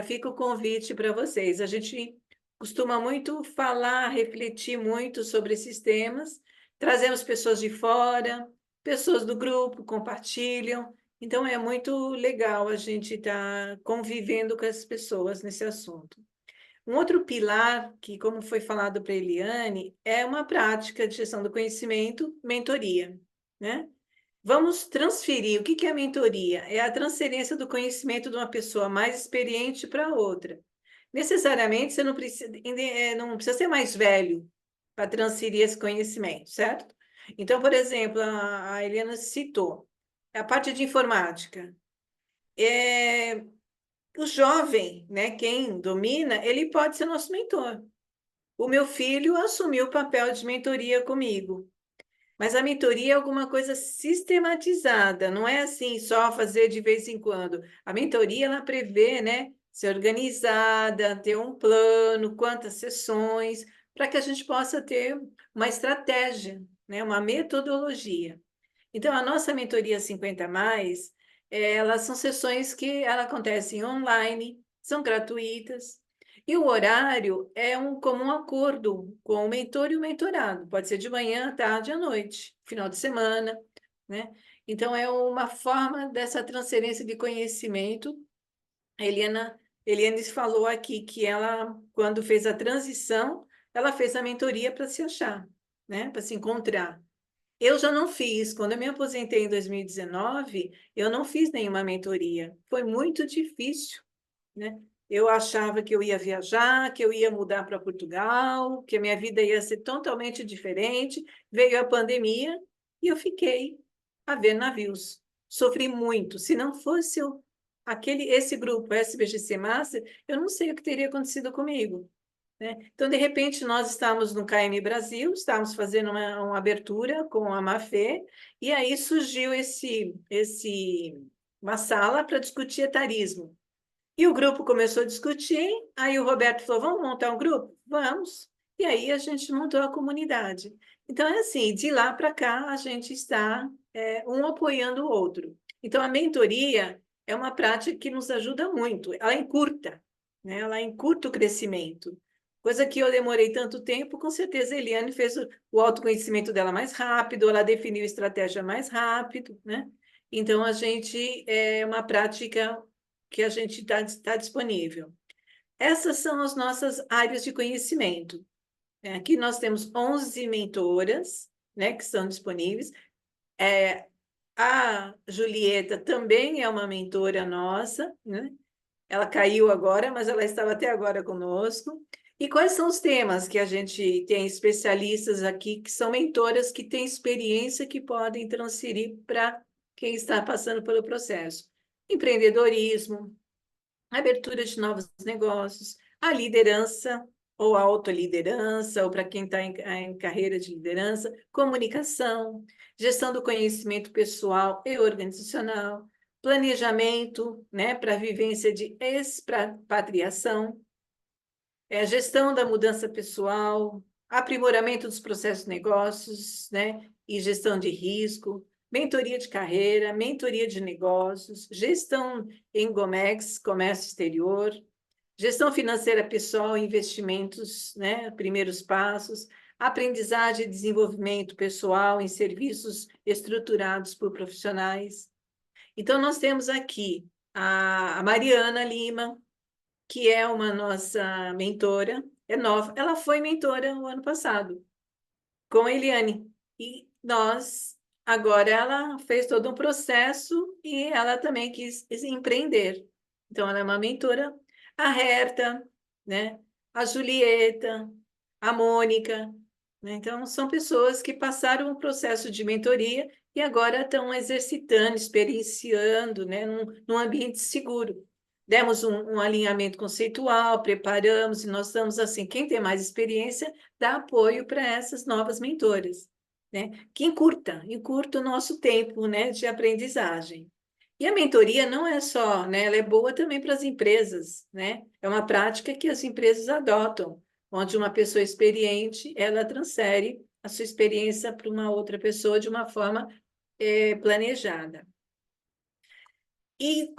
fica o convite para vocês. A gente costuma muito falar, refletir muito sobre esses temas, trazemos pessoas de fora, pessoas do grupo compartilham, Então, é muito legal a gente estar convivendo com as pessoas nesse assunto. Um outro pilar, que, como foi falado para a Eliane, é uma prática de gestão do conhecimento, mentoria, né? Vamos transferir. O que é a mentoria? É a transferência do conhecimento de uma pessoa mais experiente para outra. Necessariamente, você não precisa ser mais velho para transferir esse conhecimento, certo? Então, por exemplo, a Eliana citou a parte de informática. O jovem, né, quem domina, ele pode ser nosso mentor. O meu filho assumiu o papel de mentoria comigo. Mas a mentoria é alguma coisa sistematizada, não é assim só fazer de vez em quando. A mentoria, ela prevê, né, ser organizada, ter um plano, quantas sessões, para que a gente possa ter uma estratégia, né, uma metodologia. Então, a nossa mentoria 50 mais, elas são sessões que ela acontecem online, são gratuitas, e o horário é um comum acordo com o mentor e o mentorado. Pode ser de manhã, tarde à noite, final de semana, né? Então, é uma forma dessa transferência de conhecimento. A Eliane falou aqui que ela, quando fez a transição, ela fez a mentoria para se achar, né? Para se encontrar. Eu já não fiz. Quando eu me aposentei em 2019, eu não fiz nenhuma mentoria. Foi muito difícil, né? Eu achava que eu ia viajar, que eu ia mudar para Portugal, que a minha vida ia ser totalmente diferente. Veio a pandemia e eu fiquei a ver navios. Sofri muito. Se não fosse esse grupo, SBGC Master, eu não sei o que teria acontecido comigo, né? Então, de repente, nós estávamos no KM Brasil, estávamos fazendo uma abertura com a Mafê, e aí surgiu uma sala para discutir etarismo. E o grupo começou a discutir, aí o Roberto falou, vamos montar um grupo? Vamos. E aí a gente montou a comunidade. Então, é assim, de lá para cá, a gente está um apoiando o outro. Então, a mentoria é uma prática que nos ajuda muito. Ela encurta, né? Ela encurta o crescimento. Coisa que eu demorei tanto tempo, com certeza a Eliane fez o autoconhecimento dela mais rápido, ela definiu estratégia mais rápido, né? Então, a gente é uma prática que a gente está disponível. Essas são as nossas áreas de conhecimento. Aqui nós temos 11 mentoras, né, que são disponíveis. A Julieta também é uma mentora nossa, né? Ela caiu agora, mas ela estava até agora conosco. E quais são os temas que a gente tem especialistas aqui, que são mentoras que têm experiência que podem transferir para quem está passando pelo processo? Empreendedorismo, abertura de novos negócios, a liderança ou a autoliderança, ou para quem está em carreira de liderança, comunicação, gestão do conhecimento pessoal e organizacional, planejamento, né, para a vivência de expatriação, gestão da mudança pessoal, aprimoramento dos processos de negócios, né, e gestão de risco, mentoria de carreira, mentoria de negócios, gestão em Gomex, comércio exterior, gestão financeira pessoal, investimentos, né, primeiros passos, aprendizagem e desenvolvimento pessoal em serviços estruturados por profissionais. Então, nós temos aqui a Mariana Lima, que é uma nossa mentora, é nova. Ela foi mentora no ano passado, com a Eliane. E agora ela fez todo um processo e ela também quis empreender. Então, ela é uma mentora. A Herta, né? A Julieta, a Mônica, né? Então, são pessoas que passaram um processo de mentoria e agora estão exercitando, experienciando, né? Num ambiente seguro. Demos um alinhamento conceitual, preparamos, e nós estamos assim, quem tem mais experiência, dá apoio para essas novas mentoras, né? Que encurta o nosso tempo, né, de aprendizagem. E a mentoria não é só, né, ela é boa também para as empresas, né? É uma prática que as empresas adotam, onde uma pessoa experiente, ela transfere a sua experiência para uma outra pessoa de uma forma planejada. E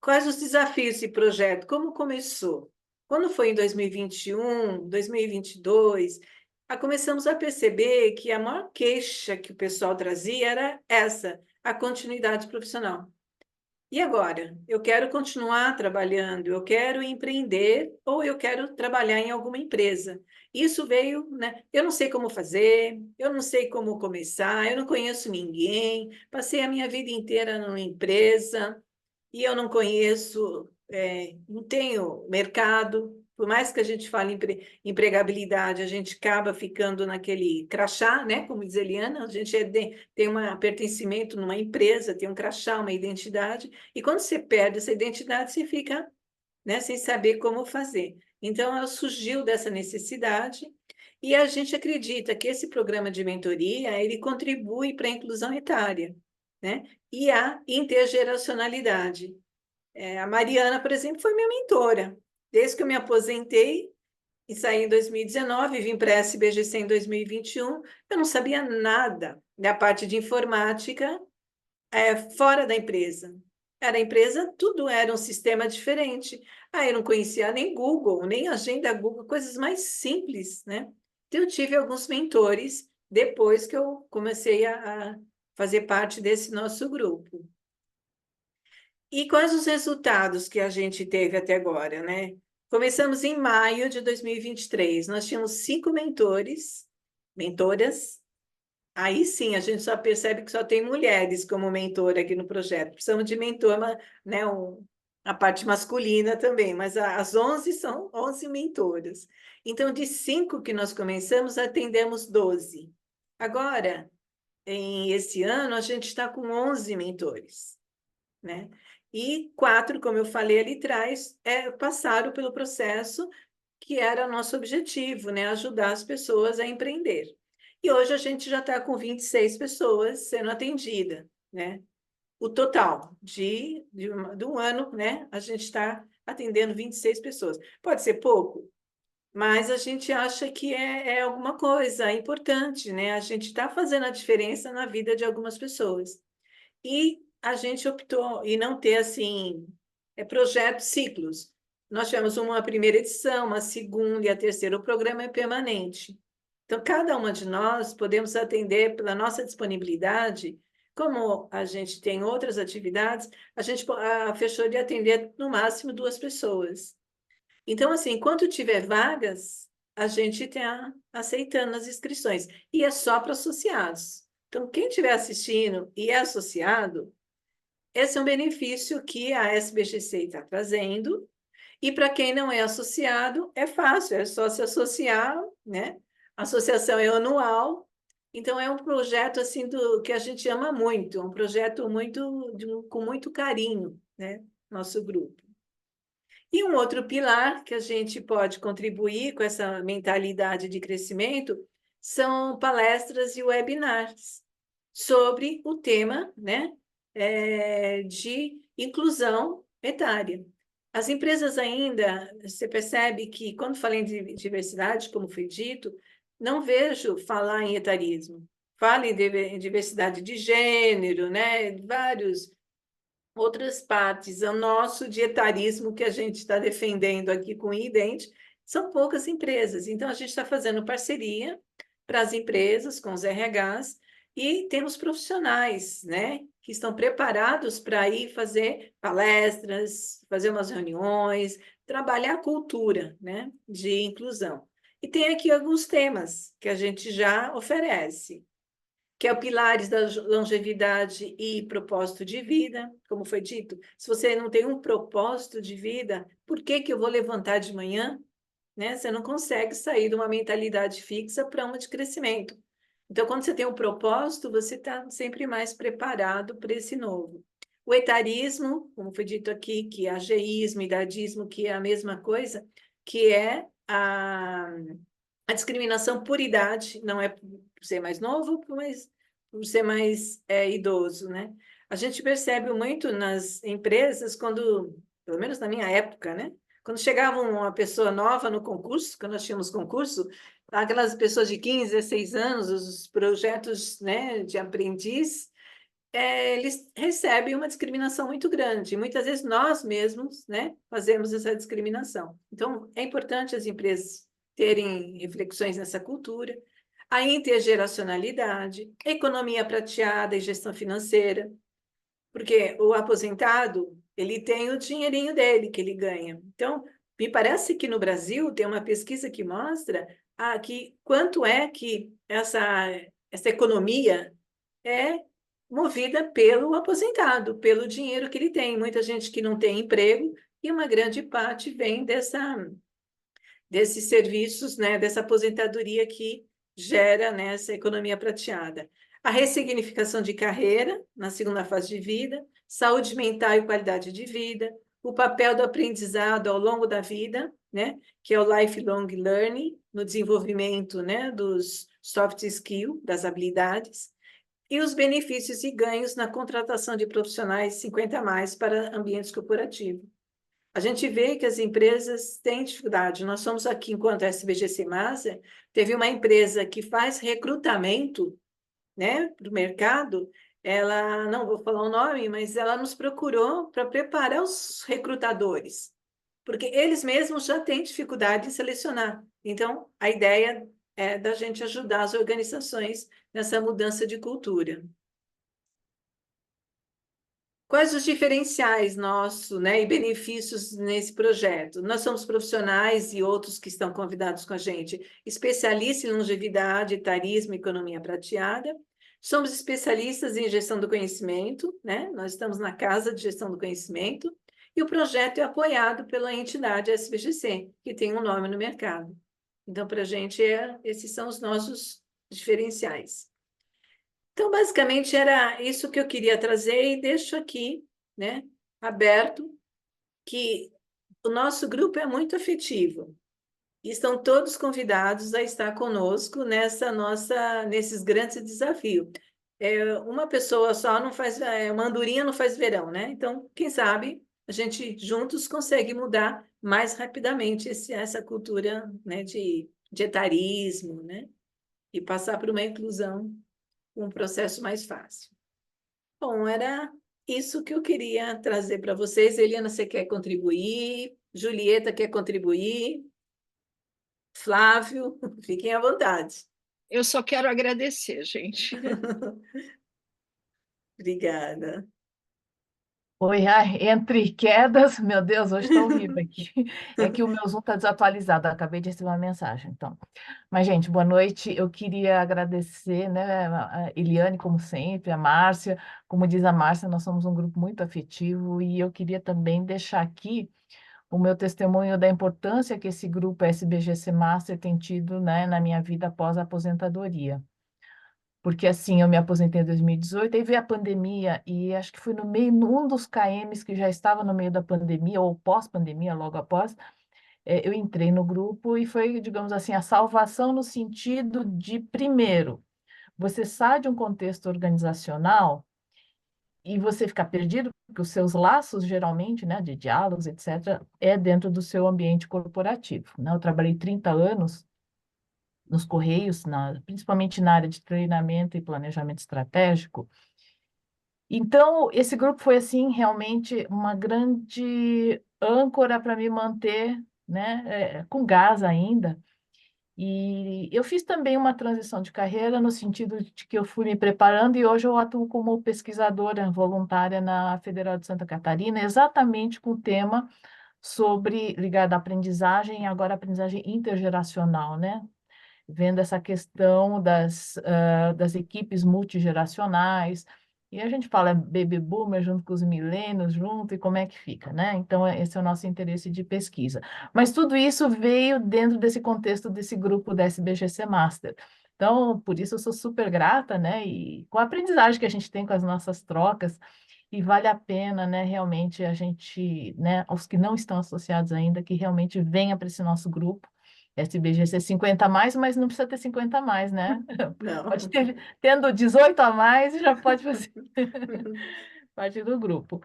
quais os desafios desse projeto? Como começou? Quando foi em 2021, 2022, começamos a perceber que a maior queixa que o pessoal trazia era essa, a continuidade profissional. E agora? Eu quero continuar trabalhando, eu quero empreender ou eu quero trabalhar em alguma empresa. Isso veio, né? Eu não sei como fazer, eu não sei como começar, eu não conheço ninguém, passei a minha vida inteira numa empresa e eu não conheço, não tenho mercado. Por mais que a gente fale empregabilidade, a gente acaba ficando naquele crachá, né? Como diz Eliana, a gente tem um pertencimento numa empresa, tem um crachá, uma identidade, e quando você perde essa identidade, você fica, né, sem saber como fazer. Então, ela surgiu dessa necessidade, e a gente acredita que esse programa de mentoria, ele contribui para a inclusão etária, né? E a intergeracionalidade. A Mariana, por exemplo, foi minha mentora. Desde que eu me aposentei e saí em 2019, vim para a SBGC em 2021, eu não sabia nada da parte de informática fora da empresa. Era a empresa, tudo era um sistema diferente. Eu não conhecia nem Google, nem agenda Google, coisas mais simples, né? Então, eu tive alguns mentores depois que eu comecei a fazer parte desse nosso grupo. E quais os resultados que a gente teve até agora, né? Começamos em maio de 2023. Nós tínhamos 5 mentoras. Aí sim, a gente só percebe que só tem mulheres como mentora aqui no projeto. Precisamos de mentor, né, a parte masculina também, mas as 11 são 11 mentoras. Então, de 5 que nós começamos, atendemos 12. Agora, esse ano, a gente está com 11 mentores, né? E 4, como eu falei ali atrás, passaram pelo processo que era nosso objetivo, né? Ajudar as pessoas a empreender. E hoje a gente já está com 26 pessoas sendo atendidas, né? O total de um ano, né? A gente está atendendo 26 pessoas. Pode ser pouco, mas a gente acha que é alguma coisa importante, né? A gente está fazendo a diferença na vida de algumas pessoas. E a gente optou em não ter, assim, projetos ciclos. Nós tivemos uma primeira edição, uma segunda e a terceira. O programa é permanente. Então, cada uma de nós podemos atender pela nossa disponibilidade. Como a gente tem outras atividades, a gente fechou de atender no máximo 2 pessoas. Então, assim, enquanto tiver vagas, a gente está aceitando as inscrições. E é só para associados. Então, quem estiver assistindo e é associado, esse é um benefício que a SBGC está trazendo. E para quem não é associado, é fácil, é só se associar, né? A associação é anual, então é um projeto assim que a gente ama muito, um projeto com muito carinho, né? Nosso grupo. E um outro pilar que a gente pode contribuir com essa mentalidade de crescimento são palestras e webinars sobre o tema, né, de inclusão etária. As empresas ainda, você percebe que, quando falei de diversidade, como foi dito, não vejo falar em etarismo. Fala em diversidade de gênero, né, vários outras partes. O nosso dietarismo que a gente está defendendo aqui com o Idente são poucas empresas. Então, a gente está fazendo parceria para as empresas, com os RHs, e temos profissionais, né, que estão preparados para ir fazer palestras, fazer umas reuniões, trabalhar a cultura, né, de inclusão. E tem aqui alguns temas que a gente já oferece, que é o Pilares da Longevidade e Propósito de Vida, como foi dito. Se você não tem um propósito de vida, por que eu vou levantar de manhã? Né? Você não consegue sair de uma mentalidade fixa para uma de crescimento. Então, quando você tem um propósito, você está sempre mais preparado para esse novo. O etarismo, como foi dito aqui, que é ageísmo, idadismo, que é a mesma coisa, que é a discriminação por idade, não é por ser mais novo, mas por ser mais idoso, né? A gente percebe muito nas empresas, pelo menos na minha época, né? Quando chegava uma pessoa nova no concurso, quando nós tínhamos concurso, aquelas pessoas de 15, 16 anos, os projetos, né, de aprendiz, eles recebem uma discriminação muito grande. Muitas vezes nós mesmos, né, fazemos essa discriminação. Então, é importante as empresas terem reflexões nessa cultura. a intergeracionalidade, a economia prateada e gestão financeira, porque o aposentado, ele tem o dinheirinho dele que ele ganha. Então, me parece que no Brasil tem uma pesquisa que mostra que quanto é que essa economia é movida pelo aposentado, pelo dinheiro que ele tem. Muita gente que não tem emprego e uma grande parte vem desses serviços, né, dessa aposentadoria que gera, né, essa economia prateada. A ressignificação de carreira na segunda fase de vida, saúde mental e qualidade de vida, o papel do aprendizado ao longo da vida, né, que é o lifelong learning, no desenvolvimento, né, dos soft skills, das habilidades, e os benefícios e ganhos na contratação de profissionais 50 a mais para ambientes corporativos. A gente vê que as empresas têm dificuldade. Nós somos aqui, enquanto SBGC Master, teve uma empresa que faz recrutamento, né, para o mercado. Ela, não vou falar o nome, mas ela nos procurou para preparar os recrutadores, porque eles mesmos já têm dificuldade em selecionar. Então, a ideia é da gente ajudar as organizações nessa mudança de cultura. Quais os diferenciais nossos, né, e benefícios nesse projeto? Nós somos profissionais e outros que estão convidados com a gente, especialistas em longevidade, etarismo e economia prateada. Somos especialistas em gestão do conhecimento, né? Nós estamos na Casa de Gestão do Conhecimento, e o projeto é apoiado pela entidade SBGC, que tem um nome no mercado. Então, para a gente, esses são os nossos diferenciais. Então, basicamente, era isso que eu queria trazer e deixo aqui, né, aberto, que o nosso grupo é muito afetivo. E estão todos convidados a estar conosco nesses grandes desafios. Uma pessoa só não faz, uma andorinha não faz verão, né? Então, quem sabe a gente juntos consegue mudar mais rapidamente essa cultura, né, de etarismo, né? E passar por uma inclusão, um processo mais fácil. Bom, era isso que eu queria trazer para vocês. Eliana, você quer contribuir? Julieta quer contribuir? Flávio, fiquem à vontade. Eu só quero agradecer, gente. Obrigada. Oi, ai, entre quedas, meu Deus, hoje está horrível aqui. É que o meu Zoom está desatualizado, eu acabei de receber uma mensagem, então. Mas, gente, boa noite. Eu queria agradecer, né, a Eliane, como sempre, a Márcia. Como diz a Márcia, nós somos um grupo muito afetivo e eu queria também deixar aqui o meu testemunho da importância que esse grupo SBGC Master tem tido, né, na minha vida após a aposentadoria. Porque assim, eu me aposentei em 2018, aí veio a pandemia, e acho que foi no meio, num dos KMs que já estava no meio da pandemia, ou pós-pandemia, logo após, eu entrei no grupo e foi, digamos assim, a salvação no sentido de, primeiro, você sai de um contexto organizacional e você fica perdido, porque os seus laços, geralmente, né, de diálogos, etc., é dentro do seu ambiente corporativo, né? Eu trabalhei 30 anos nos Correios, principalmente na área de treinamento e planejamento estratégico. Então, esse grupo foi, assim, realmente uma grande âncora para me manter, né, com gás ainda. E eu fiz também uma transição de carreira no sentido de que eu fui me preparando e hoje eu atuo como pesquisadora voluntária na Federal de Santa Catarina, exatamente com o tema ligado à aprendizagem e agora aprendizagem intergeracional, né? Vendo essa questão das equipes multigeracionais, e a gente fala baby boomer junto com os milênios, junto, e como é que fica, né? Então, esse é o nosso interesse de pesquisa. Mas tudo isso veio dentro desse contexto desse grupo da SBGC Master. Então, por isso eu sou super grata, né? E com a aprendizagem que a gente tem com as nossas trocas, e vale a pena, né, realmente a gente, né, os que não estão associados ainda, que realmente venha para esse nosso grupo, SBGC 50 a mais, mas não precisa ter 50 a mais, né? Não. Pode ter, tendo 18 a mais, já pode fazer parte do grupo.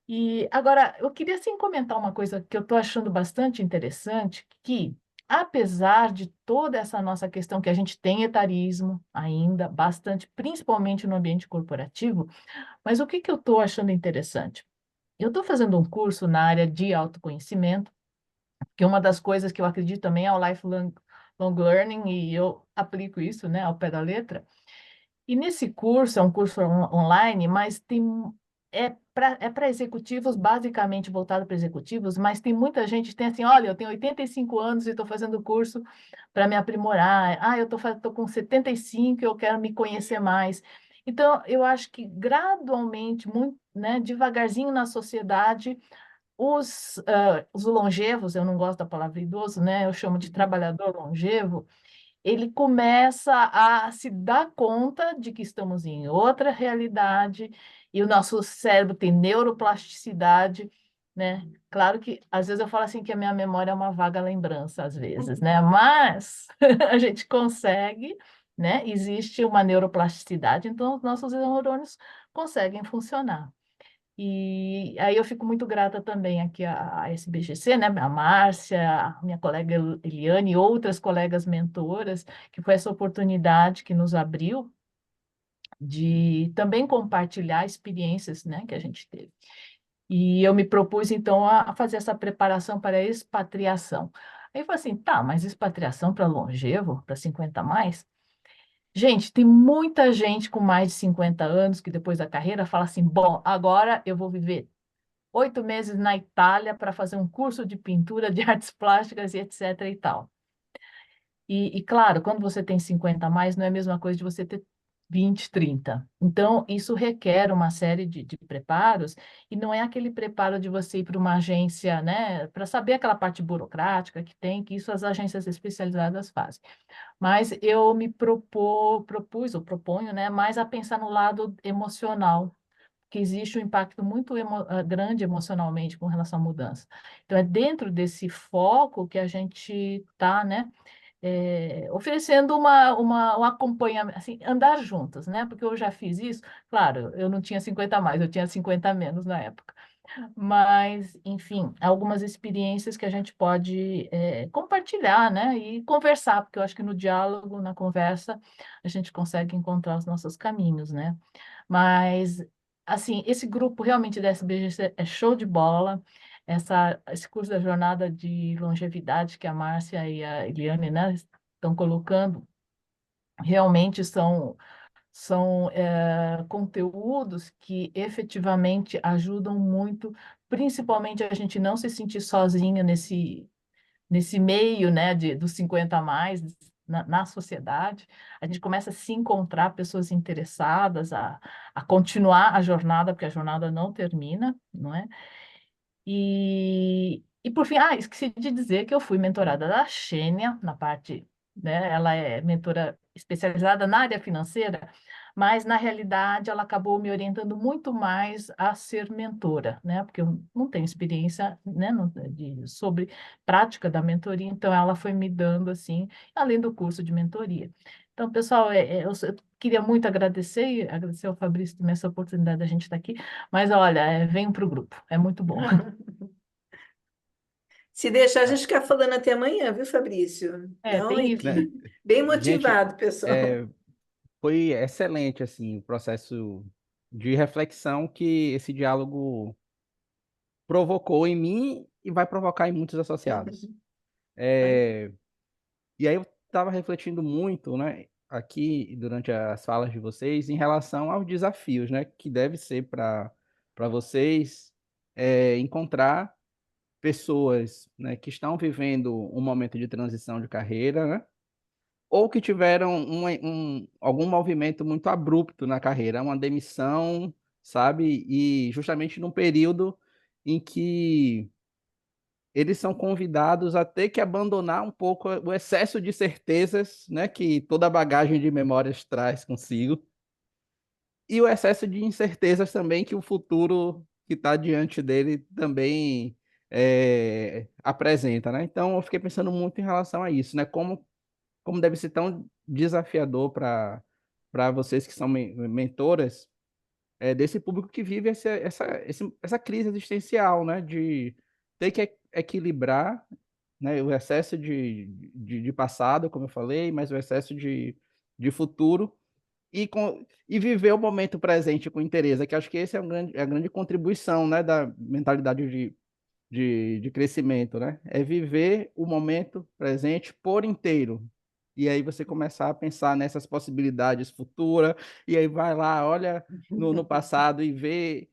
E agora, eu queria sim comentar uma coisa que eu estou achando bastante interessante, que apesar de toda essa nossa questão que a gente tem etarismo ainda, bastante, principalmente no ambiente corporativo, mas o que eu estou achando interessante? Eu estou fazendo um curso na área de autoconhecimento, que uma das coisas que eu acredito também é o long learning, e eu aplico isso, né, ao pé da letra. E nesse curso, é um curso online, mas é para executivos, basicamente voltado para executivos, mas tem muita gente que tem assim, olha, eu tenho 85 anos e estou fazendo curso para me aprimorar. Ah, eu estou com 75 e eu quero me conhecer mais. Então, eu acho que gradualmente, muito, né, devagarzinho na sociedade, os longevos, eu não gosto da palavra idoso, né? Eu chamo de trabalhador longevo, ele começa a se dar conta de que estamos em outra realidade e o nosso cérebro tem neuroplasticidade, né? Claro que às vezes eu falo assim que a minha memória é uma vaga lembrança, às vezes, né? Mas a gente consegue, né? Existe uma neuroplasticidade, então os nossos neurônios conseguem funcionar. E aí eu fico muito grata também aqui à SBGC, né? A Márcia, a minha colega Eliane e outras colegas mentoras, que foi essa oportunidade que nos abriu de também compartilhar experiências, né, que a gente teve. E eu me propus, então, a fazer essa preparação para a expatriação. Aí eu falei assim, tá, mas expatriação para longevo, para 50 a mais? Gente, tem muita gente com mais de 50 anos que depois da carreira fala assim, bom, agora eu vou viver 8 meses na Itália para fazer um curso de pintura, de artes plásticas e etc. e tal. E claro, quando você tem 50 a mais, não é a mesma coisa de você ter 20, 30. Então, isso requer uma série de preparos, e não é aquele preparo de você ir para uma agência, né, para saber aquela parte burocrática que tem, que isso as agências especializadas fazem. Mas eu me propus, ou proponho, né, mais a pensar no lado emocional, que existe um impacto muito grande emocionalmente com relação à mudança. Então, é dentro desse foco que a gente está, né, oferecendo um acompanhamento, assim, andar juntas, né? Porque eu já fiz isso, claro, eu não tinha 50 a mais, eu tinha 50 a menos na época. Mas, enfim, algumas experiências que a gente pode compartilhar, né? E conversar, porque eu acho que no diálogo, na conversa, a gente consegue encontrar os nossos caminhos, né? Mas, assim, esse grupo realmente da SBGC é show de bola. Esse curso da jornada de longevidade que a Márcia e a Eliane, né, estão colocando, realmente são conteúdos que efetivamente ajudam muito, principalmente a gente não se sentir sozinha nesse meio, né, dos 50 a mais, na sociedade. A gente começa a se encontrar pessoas interessadas a continuar a jornada, porque a jornada não termina, não é? E por fim, esqueci de dizer que eu fui mentorada da Xênia, na parte, né, ela é mentora especializada na área financeira, mas na realidade ela acabou me orientando muito mais a ser mentora, né, porque eu não tenho experiência, né, sobre prática da mentoria, então ela foi me dando, assim, além do curso de mentoria. Então, pessoal, eu queria muito agradecer ao Fabrício também essa oportunidade da gente estar aqui, mas olha, venham para o grupo, é muito bom. Se deixar, a gente ficar falando até amanhã, viu, Fabrício? Então, Tem isso, né? bem Gente, motivado, pessoal. foi excelente assim o processo de reflexão que esse diálogo provocou em mim e vai provocar em muitos associados. É, e aí eu estava refletindo muito, né, aqui durante as falas de vocês em relação aos desafios, né, que deve ser para vocês encontrar pessoas, né, que estão vivendo um momento de transição de carreira, né, ou que tiveram algum movimento muito abrupto na carreira, uma demissão, sabe, e justamente num período em que eles são convidados a ter que abandonar um pouco o excesso de certezas, né, que toda a bagagem de memórias traz consigo, e o excesso de incertezas também que o futuro que está diante dele também apresenta, né? Então, eu fiquei pensando muito em relação a isso, né? Como deve ser tão desafiador para vocês que são mentoras desse público que vive essa crise existencial, né? De ter que equilibrar, né, o excesso de passado, como eu falei, mas o excesso de futuro e viver o momento presente com interesse, que acho que esse é a grande contribuição, né, da mentalidade de crescimento, né? É viver o momento presente por inteiro. E aí você começar a pensar nessas possibilidades futuras, e aí vai lá, olha no passado e vê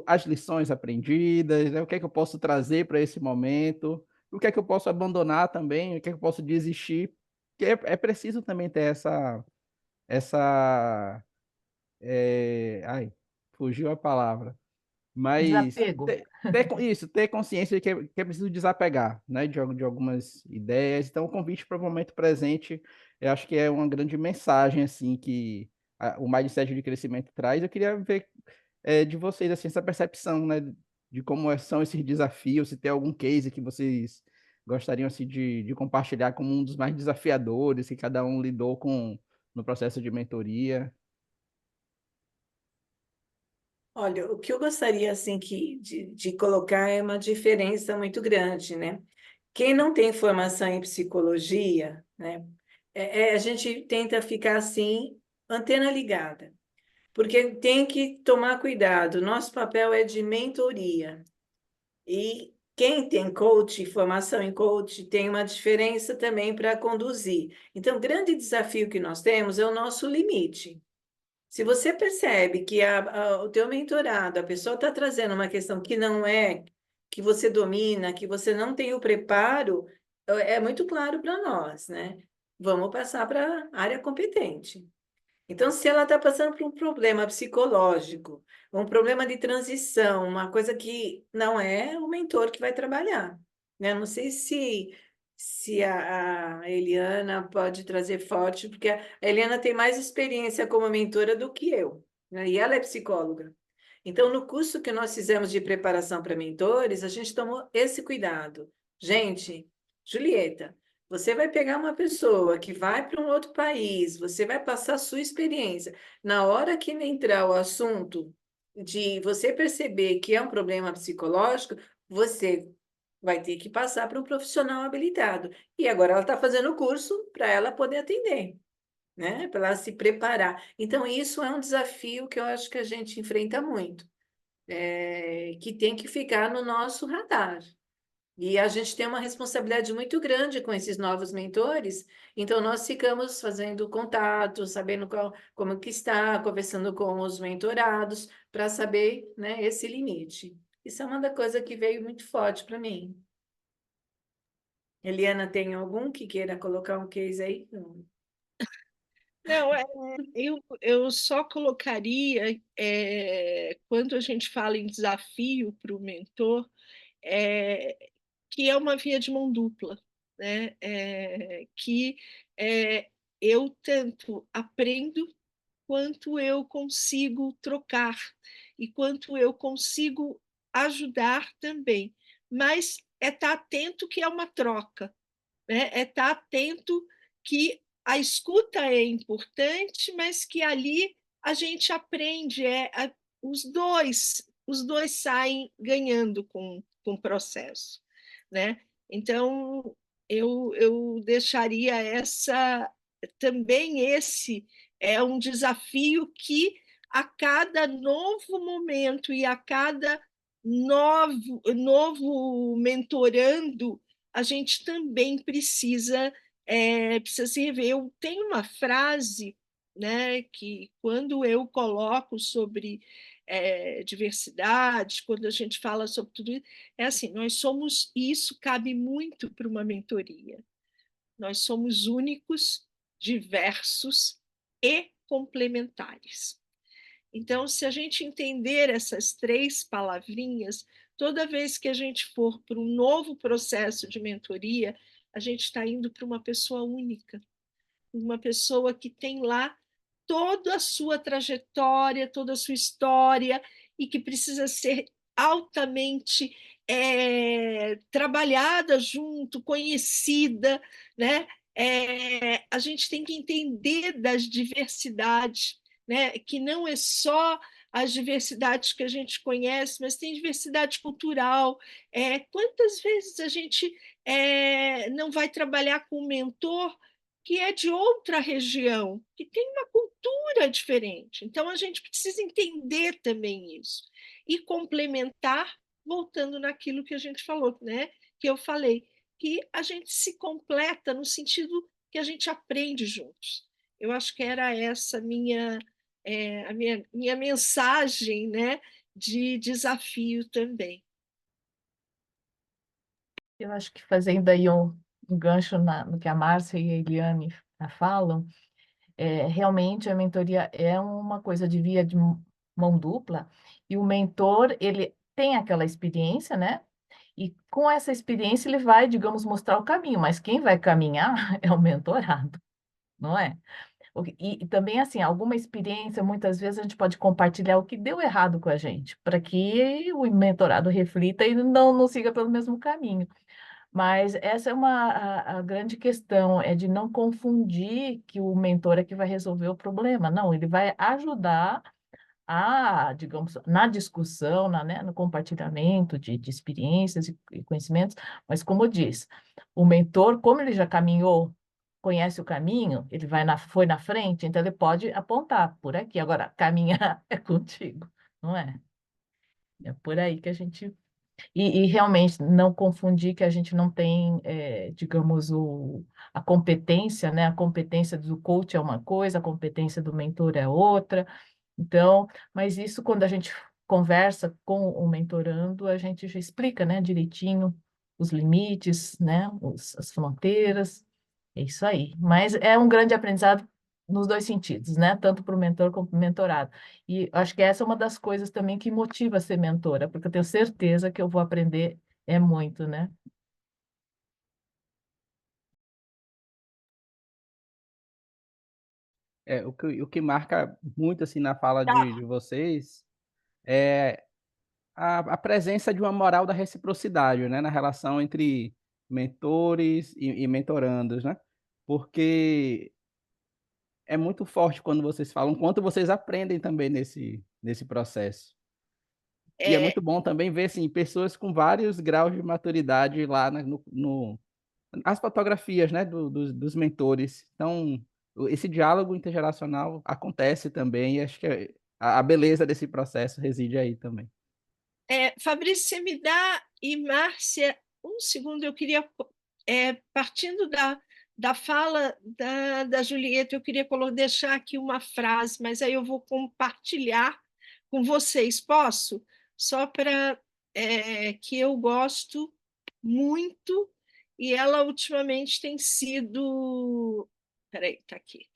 as lições aprendidas, né? O que é que eu posso trazer para esse momento, o que é que eu posso abandonar também, o que é que eu posso desistir, que é preciso também ter essa ai, fugiu a palavra, mas Desapego. ter consciência de que é preciso desapegar, né, de algumas ideias. Então, o convite para o momento presente, eu acho que é uma grande mensagem, assim, que o mindset de crescimento traz. Eu queria ver de vocês, assim, essa percepção, né, de como são esses desafios, se tem algum case que vocês gostariam, assim, de compartilhar como um dos mais desafiadores, que cada um lidou com no processo de mentoria. Olha, o que eu gostaria assim de colocar é uma diferença muito grande, né? Quem não tem formação em psicologia, né? A gente tenta ficar assim, antena ligada, porque tem que tomar cuidado. Nosso papel é de mentoria. E quem tem coach, formação em coach, tem uma diferença também para conduzir. Então, o grande desafio que nós temos é o nosso limite. Se você percebe que o teu mentorado, a pessoa está trazendo uma questão que não é, que você domina, que você não tem o preparo, é muito claro para nós, né? Vamos passar para a área competente. Então, se ela está passando por um problema psicológico, um problema de transição, uma coisa que não é o mentor que vai trabalhar, né? Não sei se a Eliana pode trazer forte, porque a Eliana tem mais experiência como mentora do que eu, né? E ela é psicóloga. Então, no curso que nós fizemos de preparação para mentores, a gente tomou esse cuidado. Gente, Julieta, você vai pegar uma pessoa que vai para um outro país, você vai passar a sua experiência. Na hora que entrar o assunto de você perceber que é um problema psicológico, você vai ter que passar para um profissional habilitado. E agora ela está fazendo o curso para ela poder atender, né? Para ela se preparar. Então, isso é um desafio que eu acho que a gente enfrenta muito, que tem que ficar no nosso radar. E a gente tem uma responsabilidade muito grande com esses novos mentores, então nós ficamos fazendo contato, sabendo como que está, conversando com os mentorados, para saber, né, esse limite. Isso é uma da coisa que veio muito forte para mim. Eliana, tem algum que queira colocar um case aí? Não. Não, eu só colocaria, quando a gente fala em desafio para o mentor, é, que é uma via de mão dupla, né? Que eu tanto aprendo quanto eu consigo trocar e quanto eu consigo ajudar também. Mas é estar atento que é uma troca, né? É estar atento que a escuta é importante, mas que ali a gente aprende, os dois saem ganhando com o processo, né? Então eu deixaria também esse é um desafio que a cada novo momento e a cada novo mentorando a gente também precisa se rever. Eu tenho uma frase, né, que quando eu coloco sobre diversidade, quando a gente fala sobre tudo isso, é assim, nós somos, e isso cabe muito para uma mentoria, nós somos únicos, diversos e complementares. Então, se a gente entender essas três palavrinhas, toda vez que a gente for para um novo processo de mentoria, a gente está indo para uma pessoa única, uma pessoa que tem lá toda a sua trajetória, toda a sua história e que precisa ser altamente trabalhada junto, conhecida, né? A gente tem que entender das diversidades, né? Que não é só as diversidades que a gente conhece, mas tem diversidade cultural. Quantas vezes a gente não vai trabalhar com um mentor que é de outra região, que tem uma cultura diferente. Então, a gente precisa entender também isso e complementar voltando naquilo que a gente falou, né? Que eu falei, que a gente se completa no sentido que a gente aprende juntos. Eu acho que era essa a minha mensagem, né, de desafio também. Eu acho que fazendo aí um gancho no que a Márcia e a Eliane falam, realmente a mentoria é uma coisa de via de mão dupla, e o mentor, ele tem aquela experiência, né? E com essa experiência ele vai, digamos, mostrar o caminho, mas quem vai caminhar é o mentorado, não é? E também, assim, alguma experiência, muitas vezes a gente pode compartilhar o que deu errado com a gente, para que o mentorado reflita e não siga pelo mesmo caminho. Mas essa é a grande questão, é de não confundir que o mentor é que vai resolver o problema. Não, ele vai ajudar digamos, na discussão, né, no compartilhamento de experiências e conhecimentos, mas como eu disse, o mentor, como ele já caminhou, conhece o caminho, ele foi na frente, então ele pode apontar por aqui. Agora, caminhar é contigo, não é? É por aí que a gente e realmente não confundir que a gente não tem, digamos, a competência, né? A competência do coach é uma coisa, a competência do mentor é outra. Então, mas isso quando a gente conversa com o mentorando, a gente já explica, né, direitinho os limites, né, as fronteiras, é isso aí. Mas é um grande aprendizado nos dois sentidos, né, tanto para o mentor como para o mentorado. E acho que essa é uma das coisas também que motiva a ser mentora, porque eu tenho certeza que eu vou aprender muito, né? O que marca muito assim na fala de vocês é a presença de uma moral da reciprocidade, né, na relação entre mentores e mentorandos, né? Porque é muito forte quando vocês falam quanto vocês aprendem também nesse processo. E é É, muito bom também ver, assim, pessoas com vários graus de maturidade lá as fotografias, né, dos mentores. Então, esse diálogo intergeracional acontece também, e acho que a beleza desse processo reside aí também. Fabrício, você me dá, e Márcia, um segundo, eu queria, partindo da fala da Julieta, eu queria deixar aqui uma frase, mas aí eu vou compartilhar com vocês, posso? Só para que eu gosto muito, e ela ultimamente tem sido. Peraí, está aqui.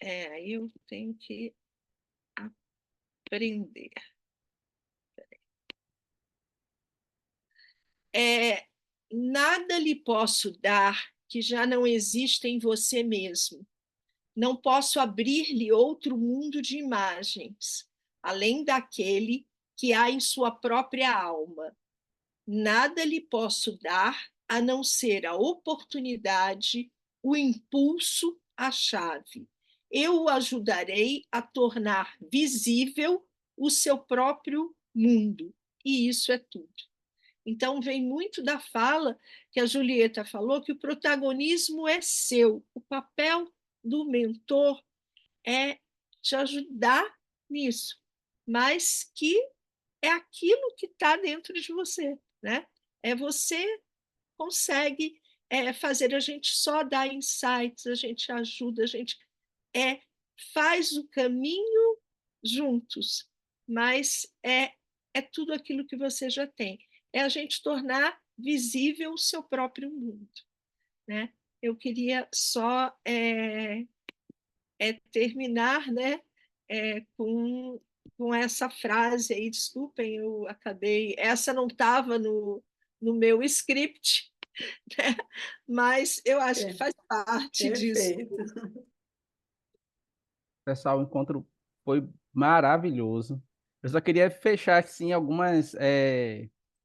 Aí eu tenho que aprender. Nada lhe posso dar que já não exista em você mesmo. Não posso abrir-lhe outro mundo de imagens, além daquele que há em sua própria alma. Nada lhe posso dar a não ser a oportunidade, o impulso, a chave. Eu o ajudarei a tornar visível o seu próprio mundo. E isso é tudo. Então, vem muito da fala que a Julieta falou, que o protagonismo é seu, o papel do mentor é te ajudar nisso, mas que é aquilo que está dentro de você, né? Você consegue fazer, a gente só dá insights, a gente ajuda, a gente é, faz o caminho juntos, mas é tudo aquilo que você já tem. É a gente tornar visível o seu próprio mundo, né? Eu queria só terminar, né, com essa frase aí, desculpem, eu acabei, essa não estava no meu script, né? Mas eu acho que faz parte disso. Perfeito. Pessoal, o encontro foi maravilhoso. Eu só queria fechar, assim,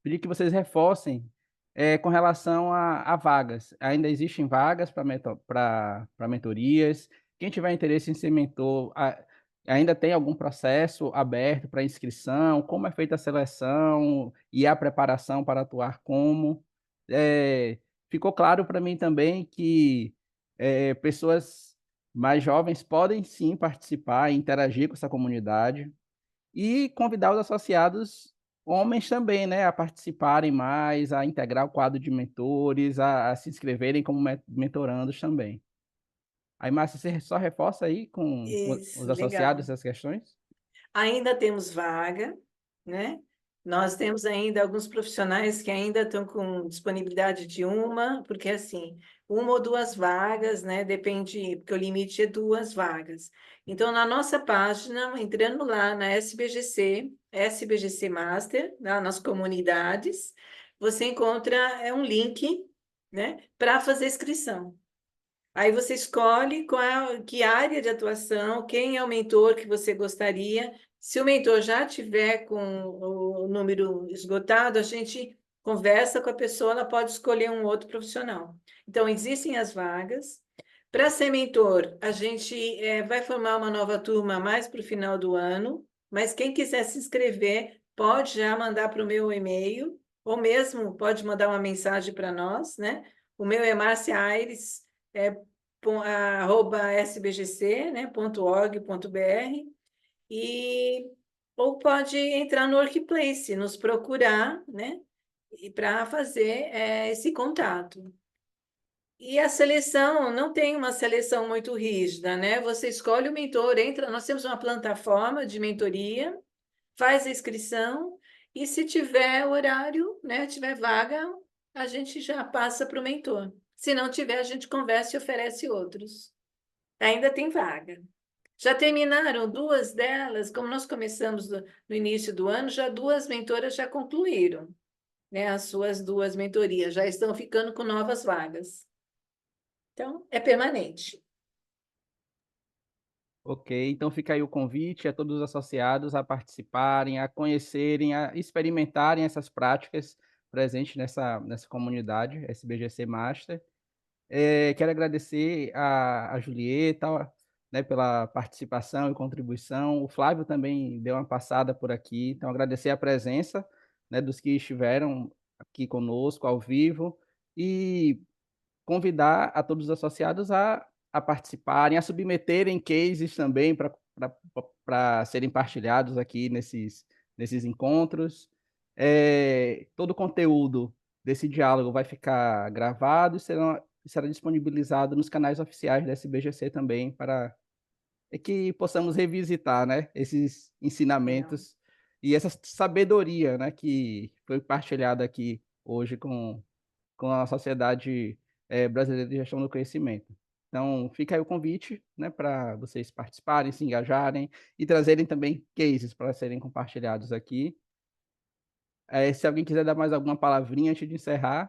pedir que vocês reforcem com relação a vagas. Ainda existem vagas para mentorias. Quem tiver interesse em ser mentor, ainda tem algum processo aberto para inscrição? Como é feita a seleção e a preparação para atuar como? Ficou claro para mim também que pessoas mais jovens podem sim participar e interagir com essa comunidade e convidar os associados homens também, né, a participarem mais, a integrar o quadro de mentores, a se inscreverem como mentorandos também. Aí, Márcia, você só reforça aí com os Isso, associados legal. essas questões? Ainda temos vaga, né? Nós temos ainda alguns profissionais que ainda estão com disponibilidade de uma, porque assim, uma ou duas vagas, né? Depende, porque o limite é duas vagas. Então, na nossa página, entrando lá na SBGC, SBGC Master, nas comunidades, você encontra um link, né, para fazer inscrição. Aí você escolhe que área de atuação, quem é o mentor que você gostaria. Se o mentor já tiver com o número esgotado, a gente conversa com a pessoa, ela pode escolher um outro profissional. Então, existem as vagas. Para ser mentor, a gente vai formar uma nova turma mais para o final do ano, mas quem quiser se inscrever pode já mandar para o meu e-mail, ou mesmo pode mandar uma mensagem para nós, né? O meu é Márcia Aires, @sbgc, né, .org.br, e ou pode entrar no Workplace, nos procurar, né, e para fazer esse contato. E a seleção não tem uma seleção muito rígida, né? Você escolhe o mentor, entra, nós temos uma plataforma de mentoria, faz a inscrição e se tiver horário, né, tiver vaga, a gente já passa para o mentor. Se não tiver, a gente conversa e oferece outros. Ainda tem vaga. Já terminaram duas delas, como nós começamos no início do ano, já duas mentoras já concluíram, né, as suas duas mentorias, já estão ficando com novas vagas. Então, é permanente. Ok, então fica aí o convite a todos os associados a participarem, a conhecerem, a experimentarem essas práticas presentes nessa comunidade SBGC Master. Quero agradecer a Julieta, né, pela participação e contribuição. O Flávio também deu uma passada por aqui, então agradecer a presença, né, dos que estiveram aqui conosco ao vivo e convidar a todos os associados a participarem, a submeterem cases também para serem partilhados aqui nesses encontros. Todo o conteúdo desse diálogo vai ficar gravado e será disponibilizado nos canais oficiais da SBGC também, para que possamos revisitar, né, esses Legal. ensinamentos e essa sabedoria, né, que foi partilhada aqui hoje com a Sociedade Brasileira de Gestão do Conhecimento. Então, fica aí o convite, né, para vocês participarem, se engajarem e trazerem também cases para serem compartilhados aqui. Se alguém quiser dar mais alguma palavrinha antes de encerrar.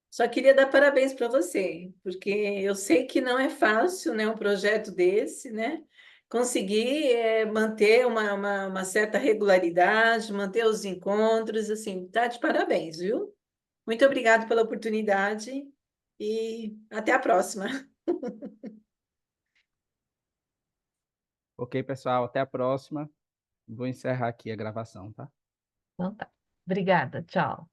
Só queria dar parabéns para você, porque eu sei que não é fácil, né, um projeto desse, né? Conseguir manter uma certa regularidade, manter os encontros, assim, tá de parabéns, viu? Muito obrigada pela oportunidade e até a próxima. Ok, pessoal, até a próxima. Vou encerrar aqui a gravação, tá? Então tá. Obrigada, tchau.